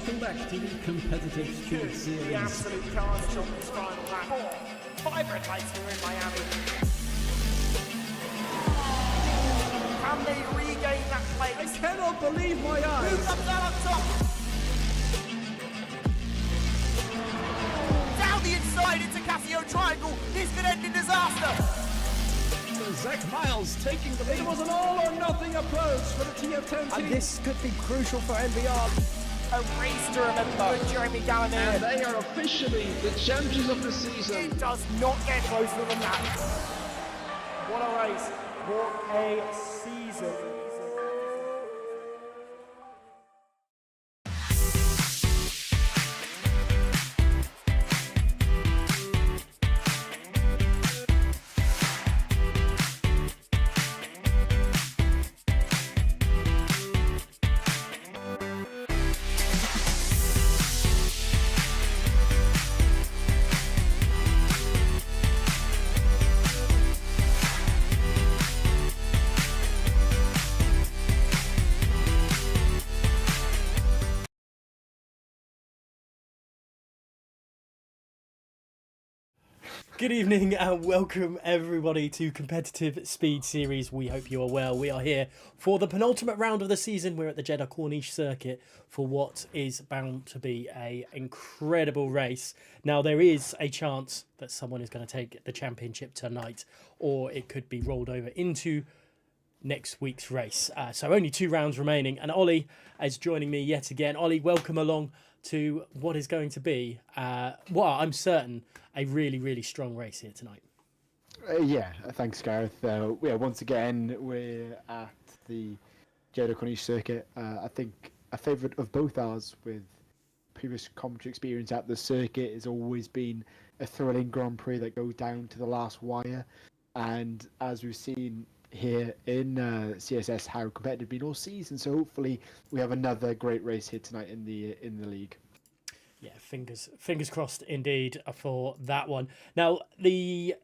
welcome back to the competitive speed series. The absolute carnage on this final lap. 5 red lights here in Miami. Can they regain that place? I cannot believe my eyes. Who's up there on top? Down the inside into Casio Triangle. This could end in disaster. Zach Miles taking the lead. It was an all-or-nothing approach for the TF10 team. And this could be crucial for NBR. A race to remember for Jeremy Gallagher. And they are officially the champions of the season. It does not get closer than that. What a race. What a season. Good evening and welcome everybody to Competitive Speed Series. We hope you are well. We are here for the penultimate round of the season. We're at the Jeddah Corniche circuit for what is bound to be an incredible race. Now there is a chance that someone is going to take the championship tonight, or it could be rolled over into next week's race. So only 2 rounds remaining, and Ollie is joining me yet again. Ollie, welcome along to what is going to be, well, I'm certain, a really, really strong race here tonight. Yeah, thanks, Gareth. Yeah, once again, we're at the Jeddah Corniche circuit. I think a favourite of both ours, with previous commentary experience at the circuit, has always been a thrilling Grand Prix that goes down to the last wire. And as we've seen here in CSS, how competitive it's been all season. So hopefully we have another great race here tonight in the league. Yeah, fingers crossed indeed for that one. Now the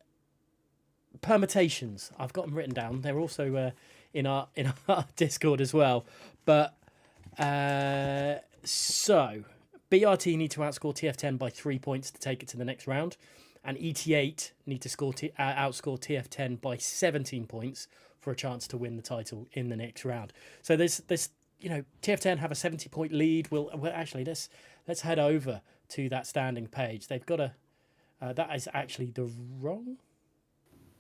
permutations, I've got them written down. They're also in our Discord as well. But so BRT need to outscore TF10 by 3 points to take it to the next round, and ET8 need to outscore TF10 by 17 points for a chance to win the title in the next round. So there's TF10 have a 70-point lead. Well, actually, let's head over to that standing page. They've got that is actually the wrong.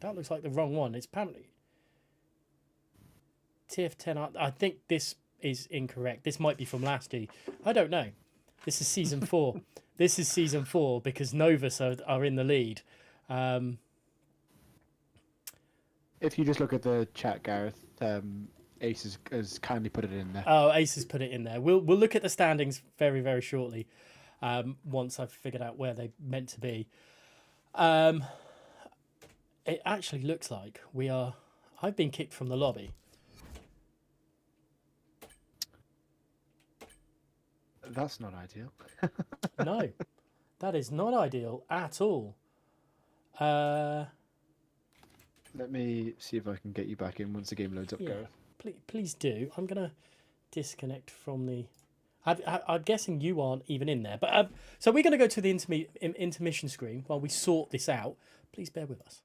That looks like the wrong one. It's apparently TF10. I think this is incorrect. This might be from last year. I don't know. This is season 4. This is season 4 because Novus are in the lead. If you just look at the chat, Gareth, Ace has kindly put it in there. Oh, Ace has put it in there. We'll look at the standings very, very shortly, once I've figured out where they're meant to be. It actually looks like I've been kicked from the lobby. That's not ideal. No, that is not ideal at all. Let me see if I can get you back in once the game loads up, Yeah. Gareth. Please do. I'm going to disconnect from the... I'm guessing you aren't even in there. But so we're going to go to the intermission screen while we sort this out. Please bear with us.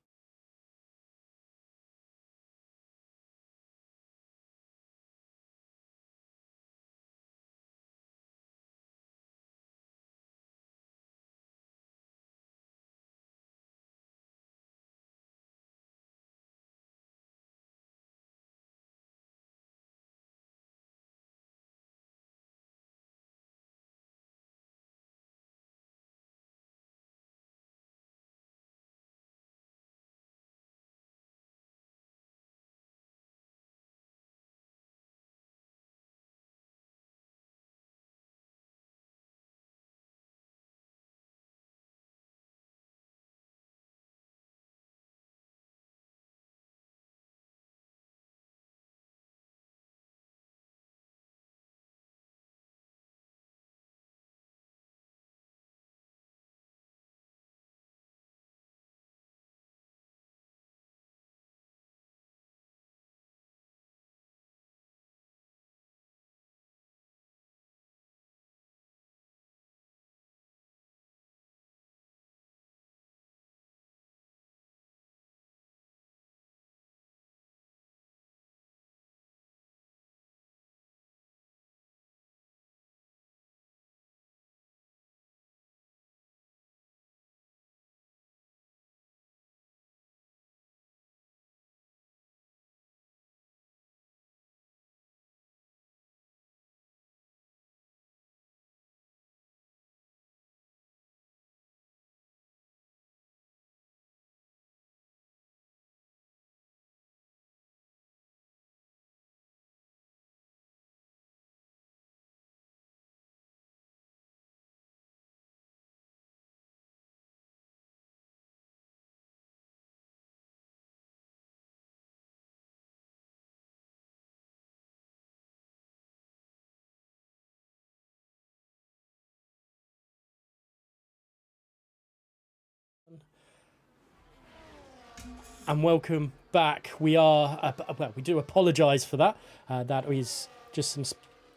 and welcome back. We are we do apologise for that. That is just some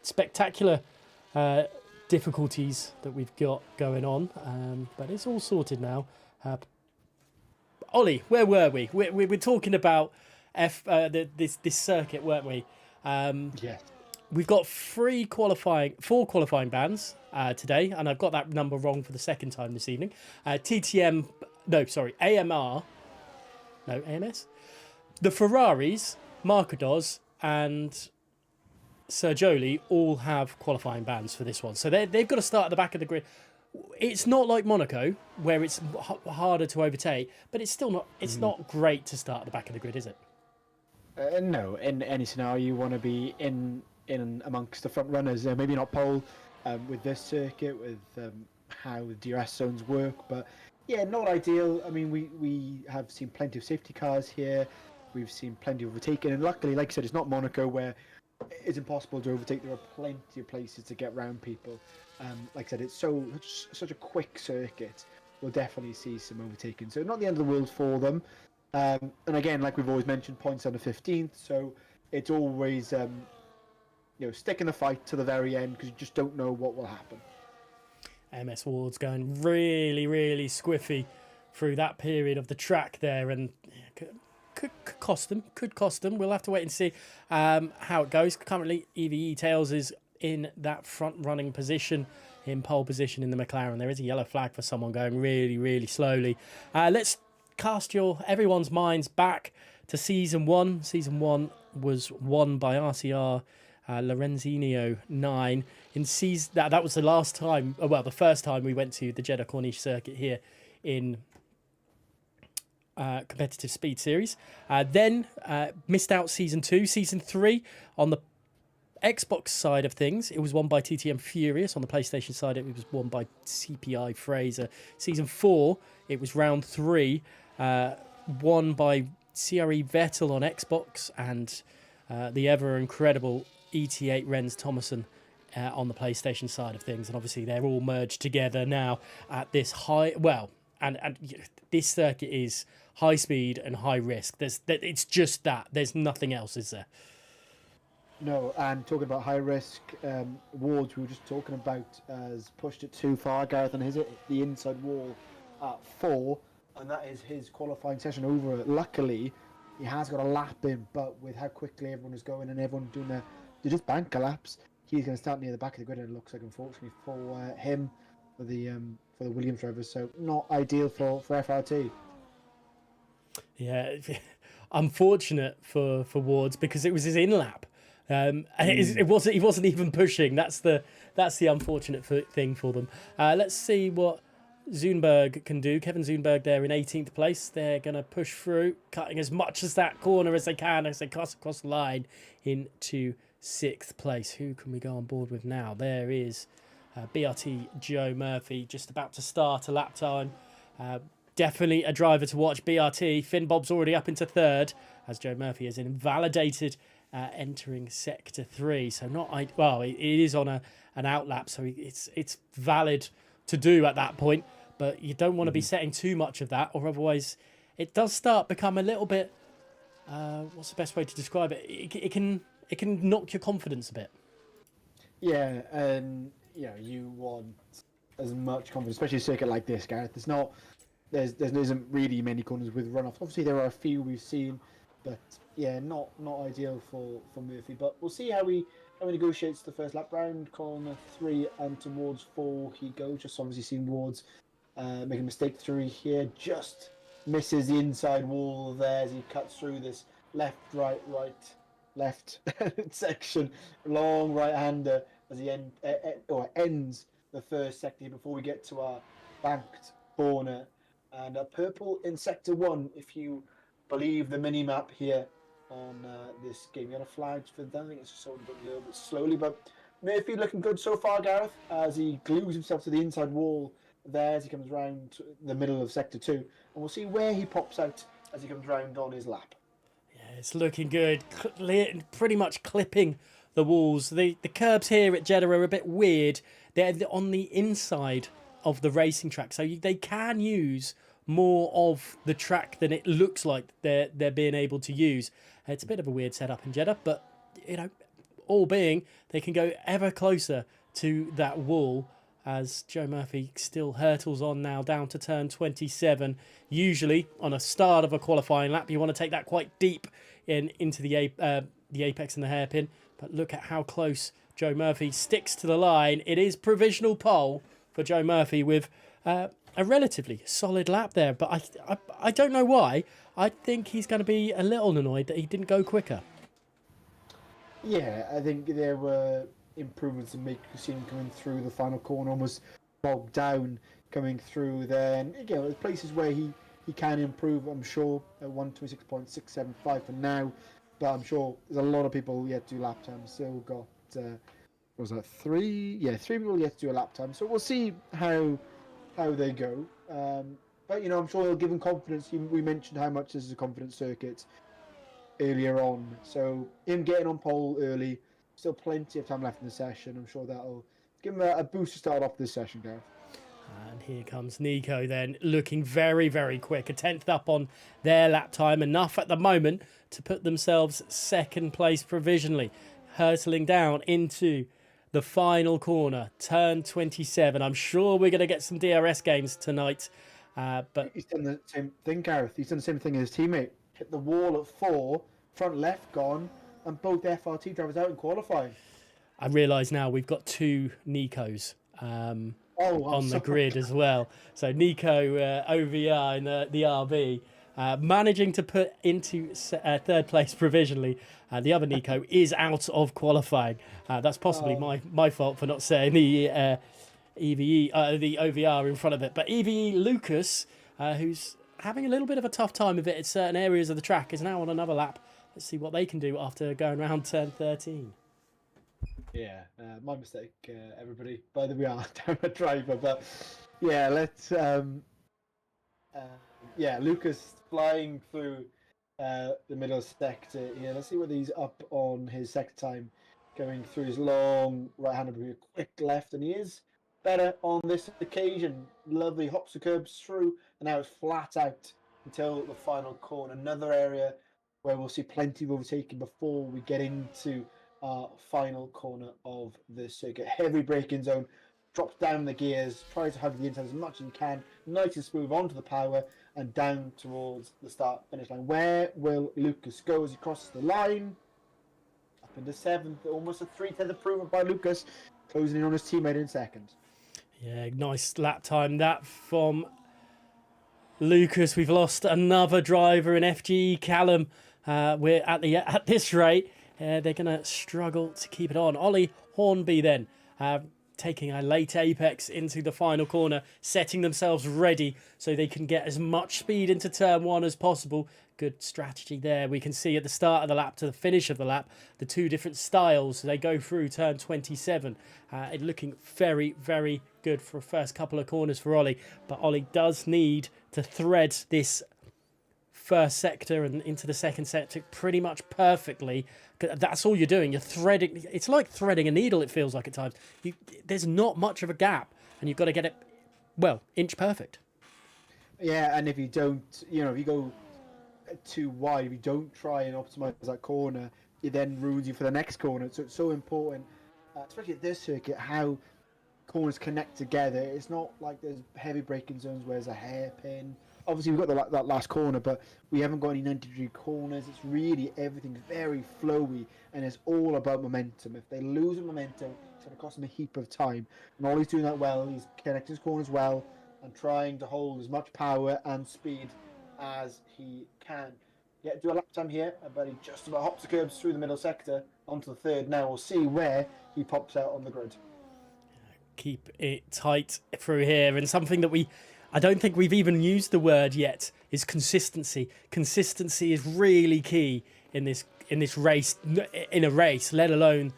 spectacular difficulties that we've got going on, but it's all sorted now. Ollie, where were we? We're talking about this circuit, weren't we? Yes. We've got four qualifying bands today, and I've got that number wrong for the second time this evening. AMR. No, AMS. The Ferraris, Marcados, and Sergioli all have qualifying bans for this one. So they've got to start at the back of the grid. It's not like Monaco, where it's harder to overtake, but it's still not. It's not great to start at the back of the grid, is it? No, in any scenario, you want to be in amongst the front runners. Maybe not pole with this circuit, with how the DRS zones work, but yeah, not ideal. I mean, we have seen plenty of safety cars here. We've seen plenty of overtaking, and luckily, like I said, it's not Monaco where it's impossible to overtake. There are plenty of places to get around people. Like I said, it's such a quick circuit. We'll definitely see some overtaking. So not the end of the world for them. And again, like we've always mentioned, points under 15th. So it's always stick in the fight to the very end because you just don't know what will happen. MS Ward's going really, really squiffy through that period of the track there, and could cost them. We'll have to wait and see how it goes. Currently, EVE Tails is in that front-running position, in pole position in the McLaren. There is a yellow flag for someone going really, really slowly. Let's cast everyone's minds back to Season 1. Season 1 was won by RCR Lorenzino 9. That was the last time, the first time we went to the Jeddah Corniche circuit here in competitive speed series. Then missed out Season 2. Season 3 on the Xbox side of things, it was won by TTM Furious. On the PlayStation side, it was won by CPI Fraser. Season 4, it was round 3, won by CRE Vettel on Xbox, and the ever incredible ET8 Renz Thomason on the PlayStation side of things. And obviously, they're all merged together now at this high. Well, and this circuit is high speed and high risk. It's just that. There's nothing else, is there? No, and talking about high risk, Wards we were just talking about has pushed it too far. Gareth and hit the inside wall at 4, and that is his qualifying session over. Luckily, he has got a lap in, but with how quickly everyone is going and everyone doing they just bank laps, he's going to start near the back of the grid, and it looks like, unfortunately, for him, for the Williams drivers, so not ideal for FRT. Yeah, unfortunate for Wards because it was his in lap. And he wasn't even pushing. That's the unfortunate thing for them. Let's see what Zunberg can do. Kevin Zunberg there in 18th place. They're going to push through, cutting as much as that corner as they can as they cross across the line into 6th place. Who can we go on board with now? There is BRT Joe Murphy just about to start a lap time. Definitely a driver to watch. BRT. Finn Bob's already up into 3rd as Joe Murphy is invalidated. Entering sector 3, so it is on an outlap, so it's valid to do at that point, but you don't want to be setting too much of that, or otherwise it does become a little bit what's the best way to describe it? It can knock your confidence a bit. Yeah, and you want as much confidence, especially a circuit like this, Gareth. There isn't really many corners with runoffs. Obviously there are a few we've seen, but yeah, not ideal for Murphy, but we'll see how he negotiates the first lap round. Corner 3 and towards 4 he goes. Just obviously seen Wards make a mistake through here. Just misses the inside wall there as he cuts through this left section. Long right-hander as he ends the first sector here before we get to our banked corner. And purple in sector 1, if you believe the mini-map here on this game. You got a flag for that. I think it's just sort of a little bit slowly, but Murphy looking good so far, Gareth, as he glues himself to the inside wall there as he comes round to the middle of sector 2, and we'll see where he pops out as he comes round on his lap. Yeah, it's looking good. Pretty much clipping the walls. The curbs here at Jeddah are a bit weird. They're on the inside of the racing track, so they can use more of the track than it looks like they're being able to use. It's a bit of a weird setup in Jeddah, but all being, they can go ever closer to that wall as Joe Murphy still hurtles on now down to turn 27. Usually on a start of a qualifying lap, you want to take that quite deep into the apex and the hairpin. But look at how close Joe Murphy sticks to the line. It is provisional pole for Joe Murphy with a relatively solid lap there. But I don't know why. I think he's going to be a little annoyed that he didn't go quicker. Yeah, I think there were improvements to make. You see him coming through the final corner, almost bogged down coming through there. And again, there's places where he can improve, I'm sure, at 126.675 for now. But I'm sure there's a lot of people yet to do lap time. Still got, what was that, three? Yeah, 3 people yet to do a lap time. So we'll see how they go. But, I'm sure he'll give him confidence. We mentioned how much this is a confidence circuit earlier on. So him getting on pole early, still plenty of time left in the session. I'm sure that'll give him a boost to start off this session, Gareth. And here comes Nico then, looking very, very quick. A 10th up on their lap time. Enough at the moment to put themselves second place provisionally. Hurtling down into the final corner, turn 27. I'm sure we're going to get some DRS games tonight. But he's done the same thing, Gareth. He's done the same thing as his teammate. Hit the wall at 4, front left gone, and both FRT drivers out in qualifying. I realise now we've got 2 Nicos on the grid as well. So Nico OVR in the RB, managing to put into third place provisionally. The other Nico is out of qualifying. That's possibly my fault for not saying the EVE, the OVR in front of it. But EVE Lucas, who's having a little bit of a tough time of it in certain areas of the track, is now on another lap. Let's see what they can do after going around turn 13. Yeah, my mistake, everybody. By the way, I'm a driver, but yeah, let's. Lucas flying through the middle sector here. Let's see whether he's up on his sector time, going through his long right-handed with a quick left, and he is better on this occasion. Lovely hops and curbs through, and now it's flat out until the final corner. Another area where we'll see plenty of overtaking before we get into our final corner of the circuit. Heavy braking zone, drops down the gears, tries to hug the inside as much as you can, nice and smooth onto the power and down towards the start finish line. Where will Lucas go as he crosses the line? Up into 7th, almost a 3/10 improvement by Lucas, closing in on his teammate in 2nd. Yeah, nice lap time that from Lucas. We've lost another driver in FGE Callum. We're at this rate. They're going to struggle to keep it on. Ollie Hornby then taking a late apex into the final corner, setting themselves ready so they can get as much speed into turn 1 as possible. Good strategy there. We can see at the start of the lap to the finish of the lap, the 2 different styles. They go through turn 27. Looking very, very good for the first couple of corners for Ollie. But Ollie does need to thread this first sector and into the second sector pretty much perfectly. That's all you're doing. You're threading. It's like threading a needle, it feels like at times. There's not much of a gap, and you've got to get it, well, inch perfect. Yeah, and if you don't, if you go too wide, if you don't try and optimize that corner, it then ruins you for the next corner. So it's so important, especially at this circuit, how corners connect together. It's not like there's heavy braking zones where there's a hairpin. Obviously, we've got that last corner, but we haven't got any 90-degree corners. It's really, everything's very flowy, and it's all about momentum. If they lose momentum, it's going to cost them a heap of time. And Ollie's doing that well. He's connecting his corners well and trying to hold as much power and speed as he can. Yeah, do a lap time here, but he just about hops the curbs through the middle sector onto the 3rd. Now we'll see where he pops out on the grid. Keep it tight through here, and something that I don't think we've even used the word yet is consistency. Consistency is really key in this race, in a race, let alone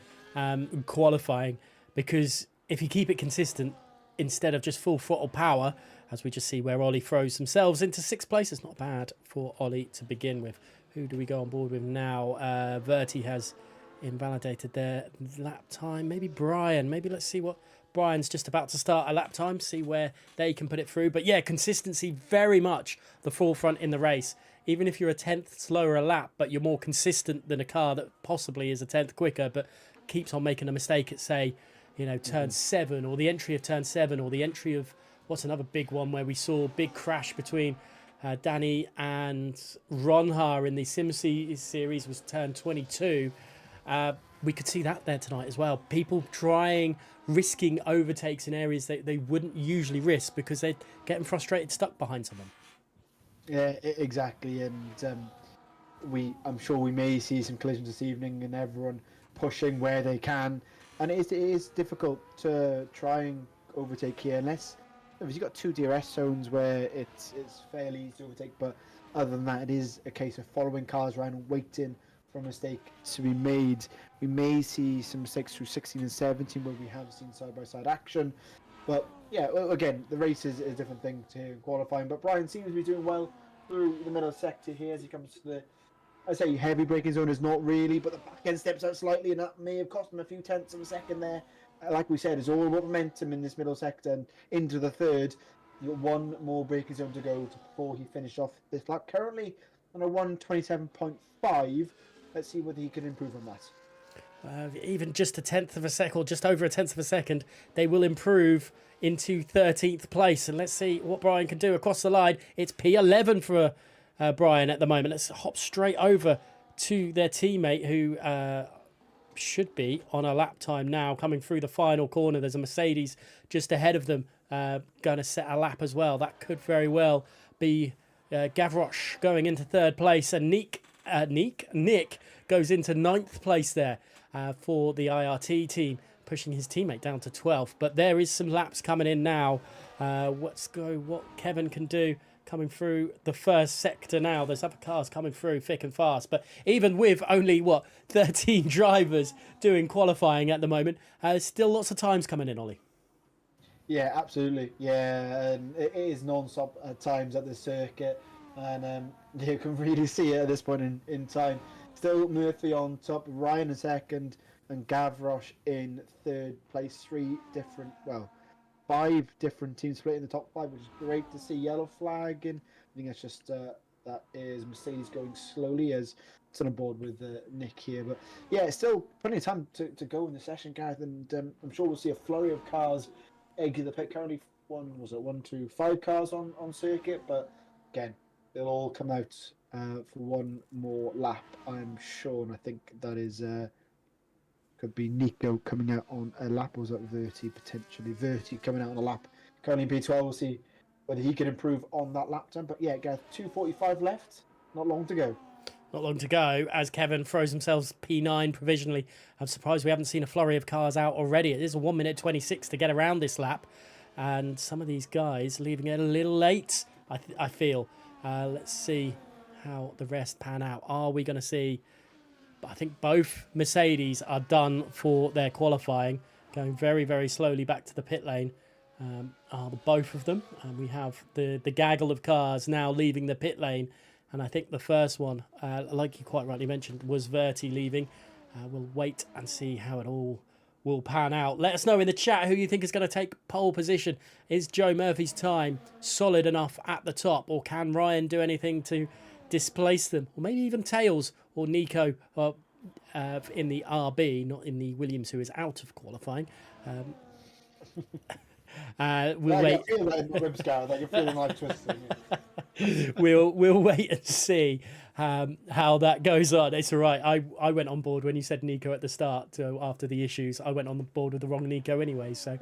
qualifying. Because if you keep it consistent instead of just full throttle power, as we just see where Ollie throws themselves into 6th place, it's not bad for Ollie to begin with. Who do we go on board with now? Verti has invalidated their lap time. Maybe Brian. Maybe let's see what Brian's just about to start a lap time, see where they can put it through. But yeah, consistency very much the forefront in the race. Even if you're a 10th slower a lap, but you're more consistent than a car that possibly is a 10th quicker, but keeps on making a mistake at, say, turn 7, or the entry of turn 7, or the entry of, what's another big one where we saw big crash between Danny and Ronha in the series was turn 22. We could see that there tonight as well. People risking overtakes in areas that they wouldn't usually risk because they're getting frustrated, stuck behind someone. Yeah, exactly. And I'm sure we may see some collisions this evening, and everyone pushing where they can. And it is difficult to try and overtake here, unless you've got 2 DRS zones where it's fairly easy to overtake. But other than that, it is a case of following cars around and waiting for a mistake to be made. We may see some mistakes through 16 and 17 where we have seen side-by-side action. But yeah, again, the race is a different thing to qualifying. But Brian seems to be doing well through the middle sector here as he comes to the, I say heavy braking zone is not really, but the back end steps out slightly, and that may have cost him a few tenths of a second there. Like we said, it's all about momentum in this middle sector and into the third. You've got one more braking zone to go before he finished off this lap. Currently on a 1:27.5. Let's see whether he can improve on that. Even just a 10th of a second, or just over a 10th of a second, they will improve into 13th place. And let's see what Brian can do across the line. It's P11 for Brian at the moment. Let's hop straight over to their teammate who should be on a lap time now, coming through the final corner. There's a Mercedes just ahead of them, going to set a lap as well. That could very well be Gavroche going into 3rd place, and Nick goes into 9th place there for the IRT team, pushing his teammate down to 12th. But there is some laps coming in now. Let's go what Kevin can do coming through the first sector now. There's other cars coming through thick and fast. But even with only, 13 drivers doing qualifying at the moment, there's still lots of times coming in, Ollie. Yeah, absolutely. Yeah, and it is non-stop at times at the circuit. And you can really see it at this point in time. Still Murphy on top, Ryan in 2nd, and Gavroche in 3rd place. 5 different teams split in the top 5, which is great to see. Yellow flag, and I think that's just that is Mercedes going slowly as it's on board with Nick here. But yeah, it's still plenty of time to go in the session, Gareth, and I'm sure we'll see a flurry of cars exit the pit. Currently, 1 to 5 cars on circuit, but again, they'll all come out for one more lap, I'm sure, and I think that is could be Nico coming out on a lap, or was that Verti potentially? Verti coming out on a lap. Currently in P12, we'll see whether he can improve on that lap time. But yeah, Gareth, 2:45 left, not long to go. Not long to go as Kevin throws himself P9 provisionally. I'm surprised we haven't seen a flurry of cars out already. It is a 1:26 to get around this lap, and some of these guys leaving it a little late, I feel. Let's see how the rest pan out. Are we going to see... I think both Mercedes are done for their qualifying, going very, very slowly back to the pit lane. Are the both of them? And we have the gaggle of cars now leaving the pit lane. And I think the first one, like you quite rightly mentioned, was Verti leaving. We'll wait and see how it all will pan out. Let us know in the chat who you think is going to take pole position. Is Joe Murphy's time solid enough at the top, or can Ryan do anything to displace them, or maybe even Tails or Nico in the RB, not in the Williams, who is out of qualifying. We'll wait. You're feeling like twisting. We'll wait and see how that goes on. It's all right. I went on board when you said Nico at the start. So after the issues, I went on board with the wrong Nico anyway. So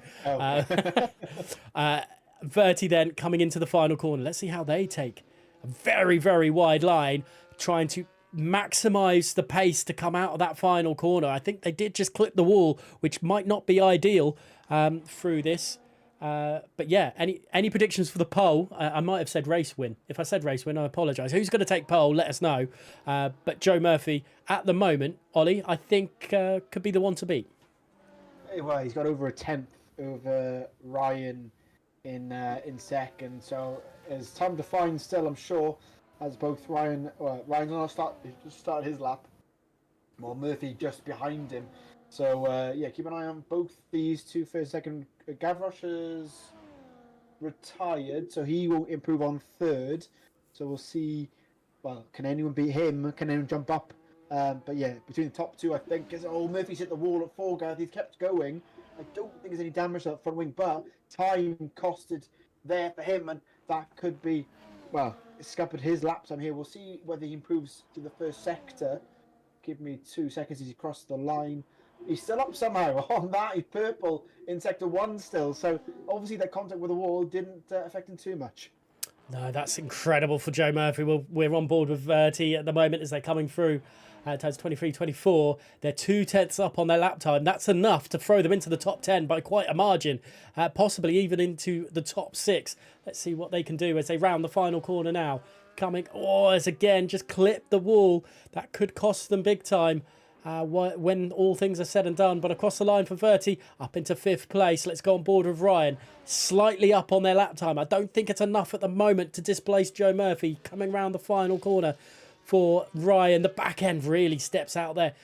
Verti then coming into the final corner. Let's see how they take a very, very wide line, trying to maximise the pace to come out of that final corner. I think they did just clip the wall, which might not be ideal through this. But yeah, any predictions for the pole? I might have said race win. If I said race win, I apologise. Who's going to take pole? Let us know. But Joe Murphy, at the moment, Ollie, I think could be the one to beat. Well, he's got over a 10th over Ryan in second, so it's time to find still, I'm sure, as both Ryan's on start, he just started his lap, while Murphy just behind him. So yeah, keep an eye on both these two first, second. Gavroche is retired, so he will improve on third. So we'll see. Well, can anyone beat him? Can anyone jump up? But yeah, between the top two, I think. Murphy's hit the wall at 4, Gareth. He's kept going. I don't think there's any damage to that front wing, but time costed there for him, and that could be, well, scuppered his lap time here. We'll see whether he improves to the first sector. Give me 2 seconds as he crossed the line. He's still up somehow on that. He's purple in sector 1 still. So obviously that contact with the wall didn't affect him too much. No, that's incredible for Joe Murphy. We're on board with Verti at the moment as they're coming through. Times 23-24. They're 2/10 up on their lap time. That's enough to throw them into the top 10 by quite a margin, possibly even into the top 6. Let's see what they can do as they round the final corner now. As again, just clip the wall. That could cost them big time when all things are said and done. But across the line for Verti, up into 5th place. Let's go on board with Ryan. Slightly up on their lap time. I don't think it's enough at the moment to displace Joe Murphy coming round the final corner. For Ryan, the back end really steps out there,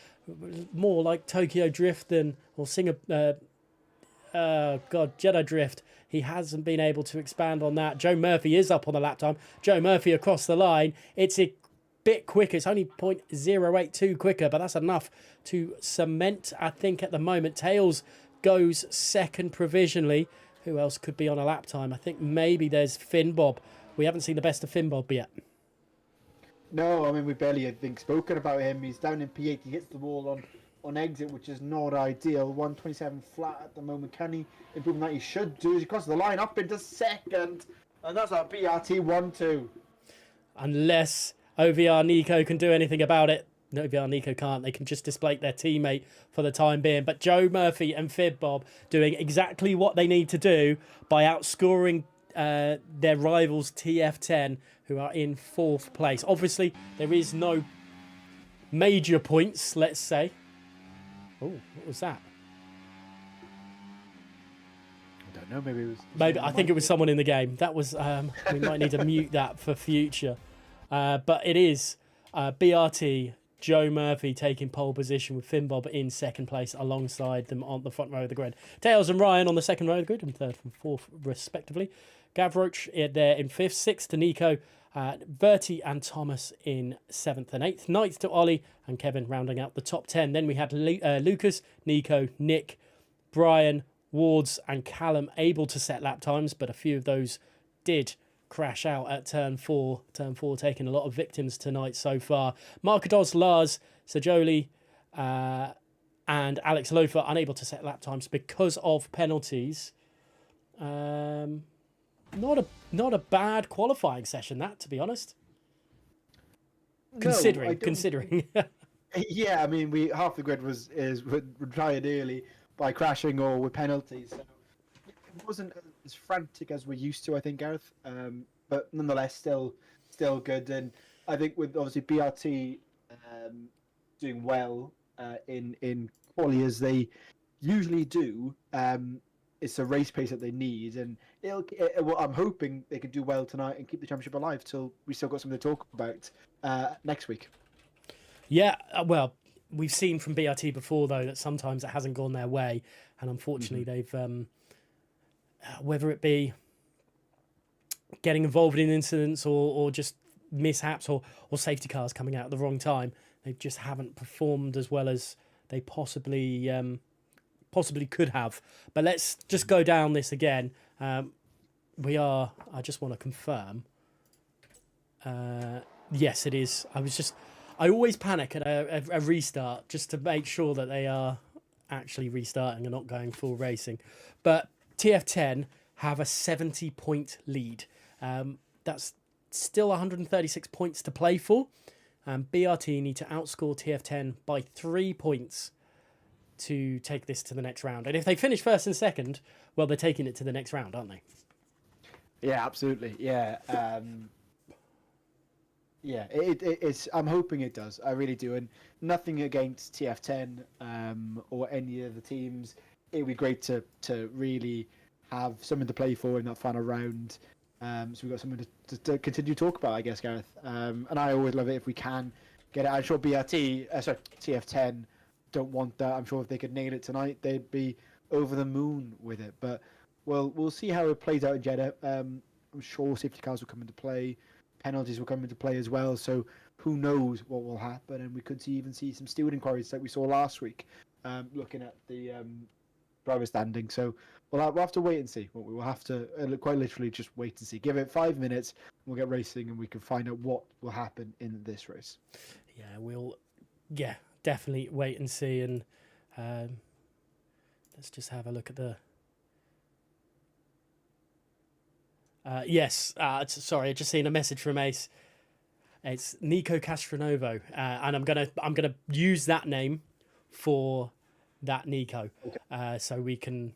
more like Tokyo Drift than Jeddah Drift. He hasn't been able to expand on that. Joe Murphy is up on the lap time. Joe Murphy across the line. It's a bit quicker. It's only 0.082 quicker, but that's enough to cement. I think at the moment, Tails goes second provisionally. Who else could be on a lap time? I think maybe there's Finn Bob. We haven't seen the best of Finn Bob yet. No, I mean, we barely, I think, spoken about him. He's down in P8. He hits the wall on exit, which is not ideal. 127 flat at the moment. Can he improve on that? He should do. He crosses the line up into second. And that's our BRT 1-2. Unless OVR Nico can do anything about it. No, OVR Nico can't. They can just display their teammate for the time being. But Joe Murphy and Fib Bob doing exactly what they need to do by outscoring their rivals TF10, who are in 4th place. Obviously, there is no major points, let's say. Oh, what was that? I don't know, maybe it was... I think it was someone in the game. That was... we might need to mute that for future. But it is BRT, Joe Murphy taking pole position with Finn Bob in 2nd place alongside them on the front row of the grid. Tails and Ryan on the 2nd row of the grid and 3rd and 4th respectively. Gavroche there in 5th, 6th to Nico, Verti and Thomas in 7th and 8th, 9th to Ollie and Kevin rounding out the top 10. Then we had Lucas, Nico, Nick, Brian, Wards and Callum able to set lap times, but a few of those did crash out at turn 4. Turn 4 taking a lot of victims tonight so far. Markados, Lars, Sajoli and Alex Lofer unable to set lap times because of penalties. Not a bad qualifying session, that, to be honest. Considering. Yeah, I mean, half the grid was retired early by crashing or with penalties. So it wasn't as frantic as we're used to, I think, Gareth. But nonetheless, still good. And I think with obviously BRT doing well in quali as they usually do. It's a race pace that they need, and I'm hoping they can do well tonight and keep the championship alive till we still got something to talk about next week. Yeah, well, we've seen from BRT before, though, that sometimes it hasn't gone their way, and unfortunately they've, whether it be getting involved in incidents or just mishaps or safety cars coming out at the wrong time, they just haven't performed as well as they possibly could have. But let's just go down this again. I just want to confirm. Yes, it is. I always panic at a restart just to make sure that they are actually restarting and not going full racing. But TF10 have a 70-point lead. That's still 136 points to play for. BRT need to outscore TF10 by 3 points to take this to the next round. And if they finish 1st and 2nd, well, they're taking it to the next round, aren't they? Yeah, absolutely. Yeah. Yeah, it's. I'm hoping it does. I really do. And nothing against TF10 or any of the teams. It'd be great to really have something to play for in that final round. So we've got something to continue to talk about, I guess, Gareth. And I always love it if we can get it. I'm sure TF10 don't want that. I'm sure if they could nail it tonight, they'd be over the moon with it. But we'll see how it plays out in Jeddah. I'm sure safety cars will come into play, penalties will come into play as well. So who knows what will happen? And we could even see some steward inquiries like we saw last week, looking at the driver standing. So we'll have to wait and see. We'll have to quite literally just wait and see. Give it 5 minutes, we'll get racing, and we can find out what will happen in this race. Yeah, we'll definitely wait and see. And let's just have a look at the. Sorry, I just seen a message from Ace. It's Nico Castronovo, and I'm gonna use that name for that Nico, so we can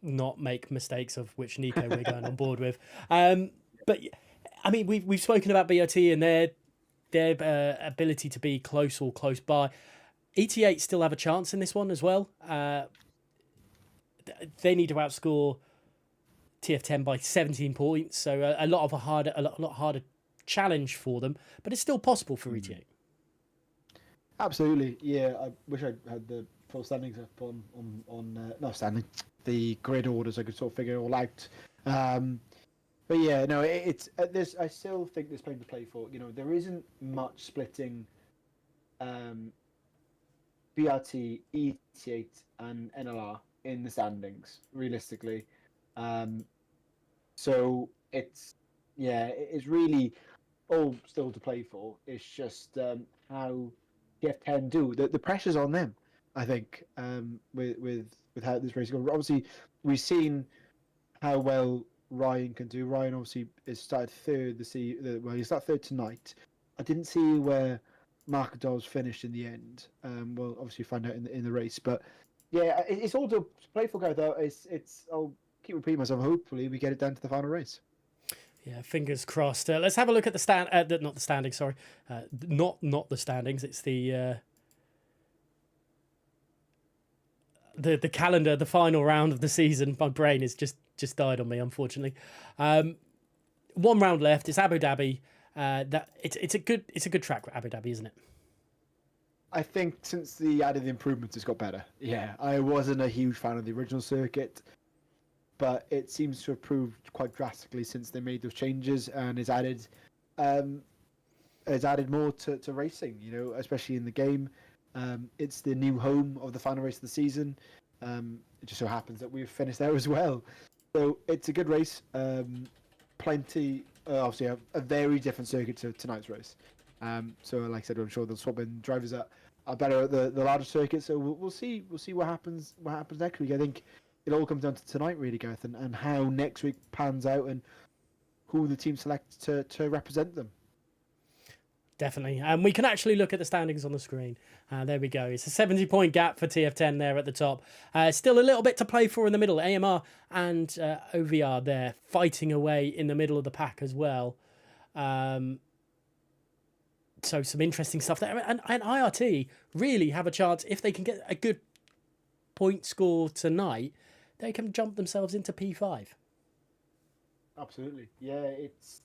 not make mistakes of which Nico we're going on board with. But I mean, we've spoken about BRT and their ability to be close or close by. ET8 still have a chance in this one as well. They need to outscore TF10 by 17 points, so a lot harder challenge for them, but it's still possible for ET8. Absolutely, yeah. I wish I had the full standings up on not standing, the grid orders. I could sort of figure it all out. But yeah, no, it's there's. I still think there's plenty to play for. You know, there isn't much splitting. BRT, ET8, and NLR in the standings, realistically. So it's really all still to play for. It's just how TF10 do. The pressure's on them, I think, with how this race is going. Obviously, we've seen how well Ryan can do. Ryan obviously is started third he started third tonight. I didn't see where Mark Dawes finished in the end. We'll obviously find out in the race, but yeah, it's all to play for, guys. Though it's I'll keep repeating myself. Hopefully, we get it down to the final race. Yeah, fingers crossed. Let's have a look at the not the standings. Sorry, not the standings. It's the calendar, the final round of the season. My brain has just died on me, unfortunately. 1 round left. It's Abu Dhabi. It's a good track, Abu Dhabi, isn't it? I think since the added improvements, it's got better. Yeah, I wasn't a huge fan of the original circuit, but it seems to have improved quite drastically since they made those changes, and it's added more to racing. You know, especially in the game. It's the new home of the final race of the season. It just so happens that we've finished there as well, so it's a good race. Plenty. Obviously, a very different circuit to tonight's race. So, like I said, I'm sure they'll swap in drivers that are better at the larger circuit. So we'll see what happens next week. I think it all comes down to tonight, really, Gareth, and how next week pans out and who the team selects to represent them. Definitely. And we can actually look at the standings on the screen. There we go. It's a 70-point gap for TF10 there at the top. Still a little bit to play for in the middle. AMR and OVR there fighting away in the middle of the pack as well. So some interesting stuff there. And IRT really have a chance. If they can get a good point score tonight, they can jump themselves into P5. Absolutely. Yeah,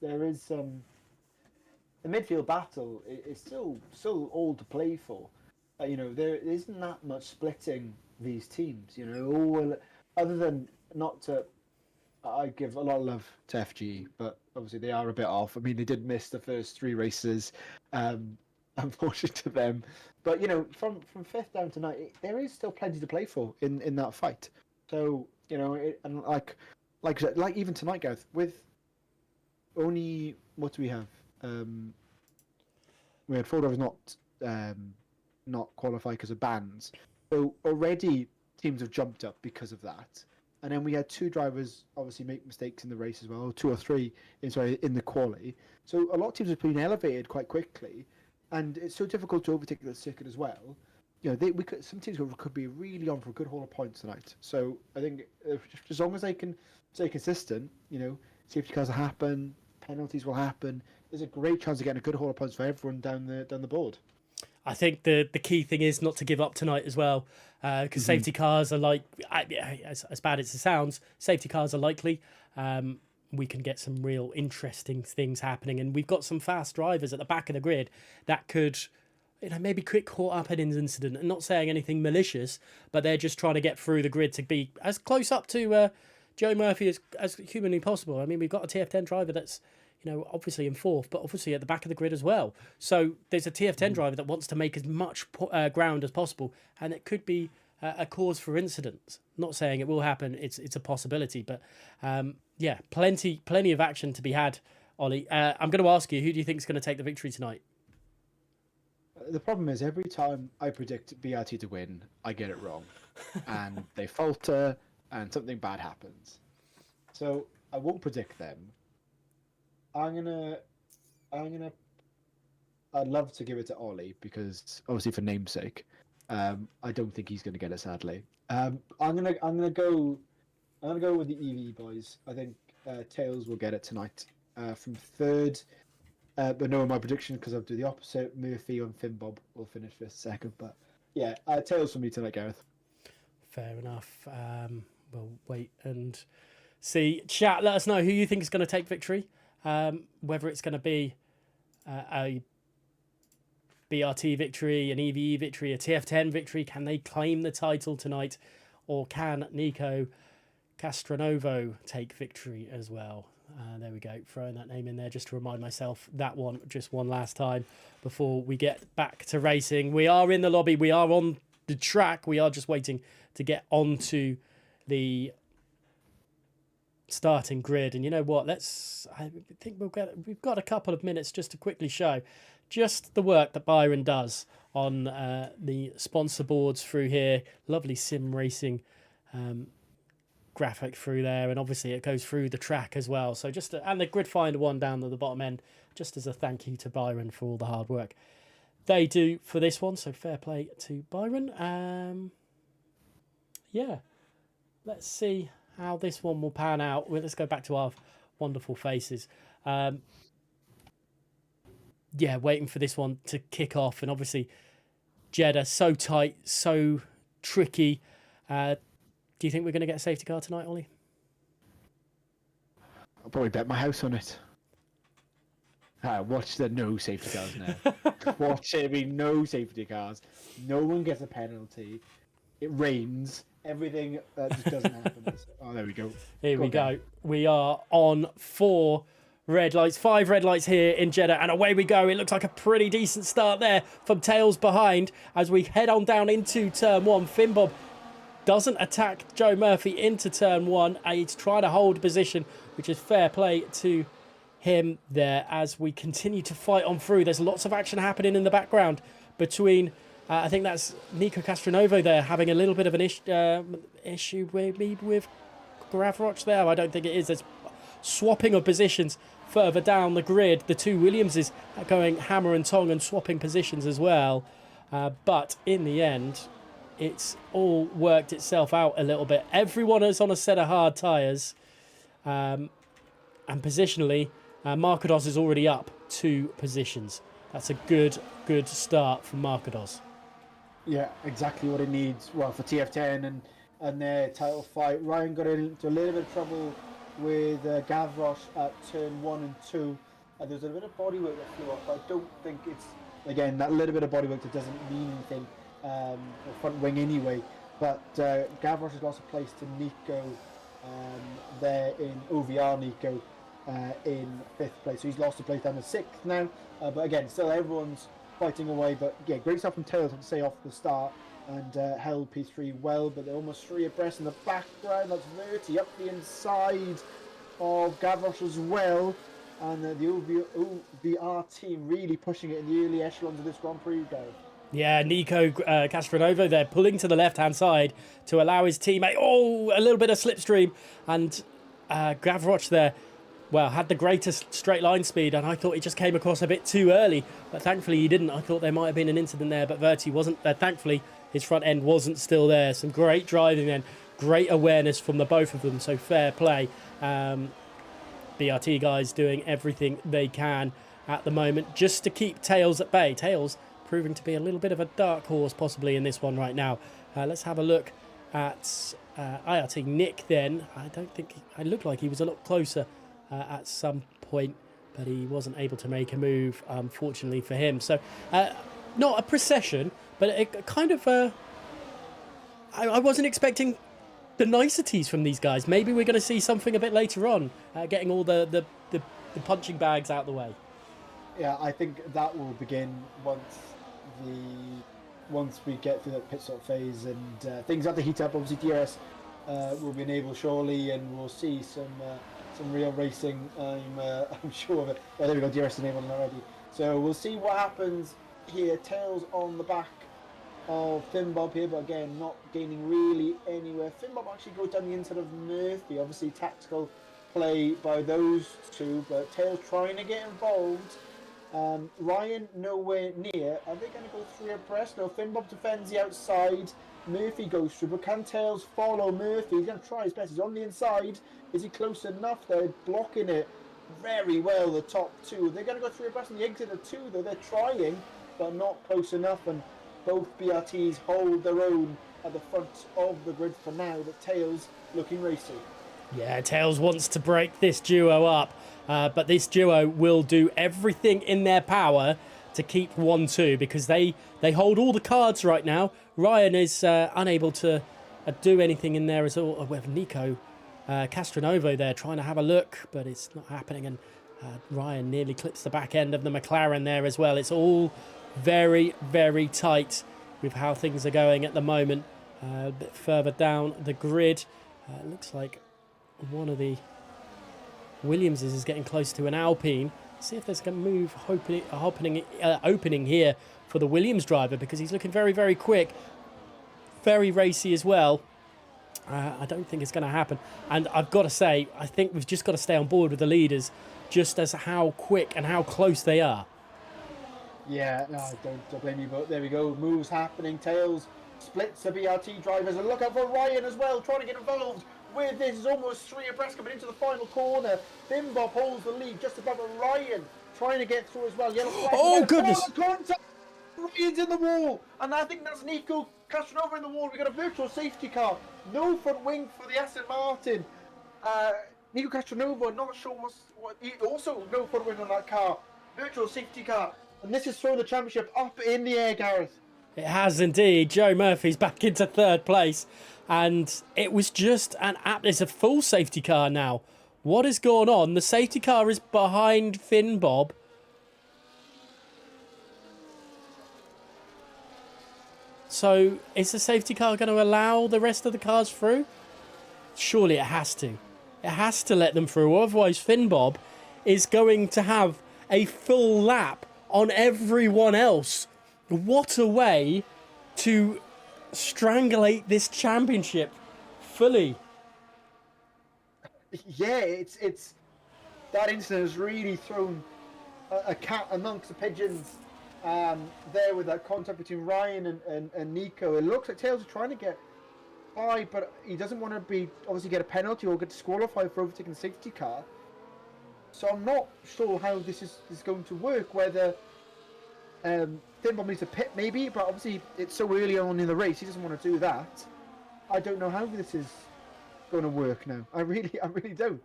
there is... the midfield battle is still all to play for. There isn't that much splitting these teams. Other than I give a lot of love to FGE, but obviously they are a bit off. I mean, they did miss the first 3 races, unfortunate to them. But from 5th down to 9th, there is still plenty to play for in that fight. So and like even tonight, Gareth, with only what do we have? We had 4 drivers not qualify because of bans. So already teams have jumped up because of that. And then we had 2 drivers obviously make mistakes in the race as well, or 2 or 3 in the quali. So a lot of teams have been elevated quite quickly, and it's so difficult to overtake the circuit as well. Some teams could be really on for a good haul of points tonight. So I think as long as they can stay consistent, safety cars will happen, penalties will happen. There's a great chance of getting a good haul of points for everyone down the board. I think the key thing is not to give up tonight as well, because safety cars are as bad as it sounds, safety cars are likely. We can get some real interesting things happening, and we've got some fast drivers at the back of the grid that could maybe quick caught up in an incident, and not saying anything malicious, but they're just trying to get through the grid to be as close up to Joe Murphy as humanly possible. I mean, we've got a TF10 driver that's, obviously in fourth, but obviously at the back of the grid as well. So there's a TF10 driver that wants to make as much ground as possible, and it could be a cause for incidents. Not saying it will happen, it's a possibility, but plenty of action to be had, Ollie. I'm going to ask you, who do you think is going to take the victory tonight? The problem is every time I predict BRT to win, I get it wrong, and they falter, and something bad happens. So I won't predict them. I'd love to give it to Ollie because obviously for namesake. I don't think he's going to get it, sadly. I'm gonna go with the EV boys. I think Tails will get it tonight from third. But no, my prediction, because I'll do the opposite. Murphy and Finn Bob will finish first, second. But yeah, Tails for me tonight, Gareth. Fair enough. We'll wait and see. Chat, let us know who you think is going to take victory. Whether it's going to be a BRT victory, an EVE victory, a TF10 victory. Can they claim the title tonight? Or can Nico Castronovo take victory as well? There we go, throwing that name in there just to remind myself that one just one last time before we get back to racing. We are in the lobby, we are on the track, we are just waiting to get onto the starting grid. And you know what, I think we've got a couple of minutes just to quickly show just the work that Byron does on the sponsor boards through here. Lovely sim racing graphic through there, and obviously it goes through the track as well. So and the grid finder one down at the bottom end, just as a thank you to Byron for all the hard work they do for this one. So fair play to Byron. Let's see how this one will pan out. Well, let's go back to our wonderful faces. Waiting for this one to kick off, and obviously Jeddah so tight, so tricky. Do you think we're going to get a safety car tonight, Ollie? I'll probably bet my house on it. Watch the no safety cars now. Watch it be no safety cars. No one gets a penalty. It rains. Everything just doesn't happen. Oh, there we go. Here we go. We are on 5 red lights here in Jeddah, and away we go. It looks like a pretty decent start there from Tails behind as we head on down into turn 1. Finbob doesn't attack Joe Murphy into turn 1. He's trying to hold position, which is fair play to him there as we continue to fight on through. There's lots of action happening in the background between, I think that's Nico Castronovo there having a little bit of an issue with Gravroch there. I don't think it is. There's swapping of positions further down the grid. The two Williamses are going hammer and tong and swapping positions as well. But in the end, it's all worked itself out a little bit. Everyone is on a set of hard tyres. And positionally, Markados is already up 2 positions. That's a good start from Markados. Yeah, exactly what it needs. Well, for TF10 and their title fight. Ryan got into a little bit of trouble with Gavroche at turn 1 and 2. There's a bit of bodywork that flew off, but I don't think it's, again, that little bit of bodywork that doesn't mean anything. The front wing anyway, but Gavroche has lost a place to Nico there in OVR. Nico in 5th place, so he's lost a place down to 6th now, but again, still everyone's fighting away. But yeah, great stuff from Tails, to say, off the start, and held P3 well, but they're almost 3 abreast in the background. That's Verti up the inside of Gavroche as well, and the OVR team really pushing it in the early echelons of this Grand Prix, guys. Yeah, Nico Castronovo there pulling to the left-hand side to allow his teammate, a little bit of slipstream. And Gavroch there, had the greatest straight line speed, and I thought he just came across a bit too early. But thankfully he didn't. I thought there might have been an incident there, but Verti wasn't there. Thankfully, his front end wasn't still there. Some great driving then, great awareness from the both of them, so fair play. BRT guys doing everything they can at the moment just to keep Tails at bay. Tails proving to be a little bit of a dark horse possibly in this one right now. Let's have a look at IRT Nick then. I don't think it looked like he was a lot closer at some point, but he wasn't able to make a move, unfortunately for him. So not a procession, but a kind of a... I wasn't expecting the niceties from these guys. Maybe we're going to see something a bit later on, getting all the punching bags out the way. Yeah, I think that will begin once we get through that pit stop phase and things have to heat up. Obviously, DRS will be enabled shortly, and we'll see some real racing. I'm sure of it. Oh, there we go, DRS enabled already. So we'll see what happens here. Tails on the back of Finbob here, but again, not gaining really anywhere. Finbob actually goes down the inside of Murphy. Obviously, tactical play by those two, but Tails trying to get involved. Ryan nowhere near. Are they going to go through abreast? No, Finbob defends the outside. Murphy goes through, but can Tails follow Murphy? He's going to try his best. He's on the inside. Is he close enough? They're blocking it very well, the top two. They're going to go through abreast on the exit of two, though. They're trying, but not close enough, and both BRTs hold their own at the front of the grid for now, but Tails looking racy. Yeah, Tails wants to break this duo up, but this duo will do everything in their power to keep 1-2 because they hold all the cards right now. Ryan is unable to do anything in there as well. We have Nico Castronovo there trying to have a look, but it's not happening, and Ryan nearly clips the back end of the McLaren there as well. It's all very, very tight with how things are going at the moment. A bit further down the grid, it looks like one of the Williamses is getting close to an Alpine. See if there's a move opening here for the Williams driver, because he's looking very, very quick, very racy as well. I don't think it's going to happen, and I've got to say, I think we've just got to stay on board with the leaders, just as how quick and how close they are. Yeah, no, don't blame me, but there we go. Moves happening. Tails splits the BRT drivers, and look out for Ryan as well, trying to get involved with this. Is almost three abreast coming into the final corner. Finbob holds the lead just above Ryan, trying to get through as well. Yellow flag. Oh, goodness! Contact. Ryan's in the wall, and I think that's Nico Castronovo in the wall. We got a virtual safety car. No front wing for the Aston Martin. Nico Castronovo, not sure what. Also, no front wing on that car. Virtual safety car. And this has thrown the championship up in the air, Gareth. It has indeed. Joe Murphy's back into third place. And it was just it's a full safety car now. What has gone on? The safety car is behind Finbob. So is the safety car going to allow the rest of the cars through? Surely it has to. It has to let them through. Otherwise, Finbob is going to have a full lap on everyone else. What a way to strangulate this championship fully. Yeah, it's that incident has really thrown a cat amongst the pigeons there with that contact between Ryan and Nico. It looks like Tails is trying to get by, but he doesn't want to obviously get a penalty or get disqualified for overtaking the safety car. So I'm not sure how this is going to work, whether Finbob needs to pit maybe, but obviously it's so early on in the race, he doesn't want to do that. I don't know how this is going to work now. I really don't.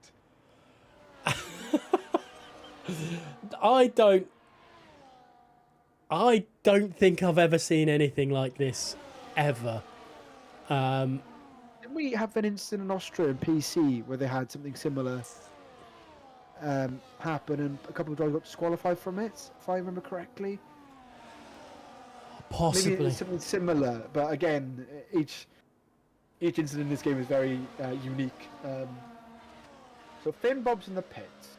I don't think I've ever seen anything like this, ever. Didn't we have an incident in Austria in PC where they had something similar happen and a couple of drivers got disqualified from it, if I remember correctly? Possibly. Maybe it's something similar, but again, each incident in this game is very unique. So Finbob's in the pits,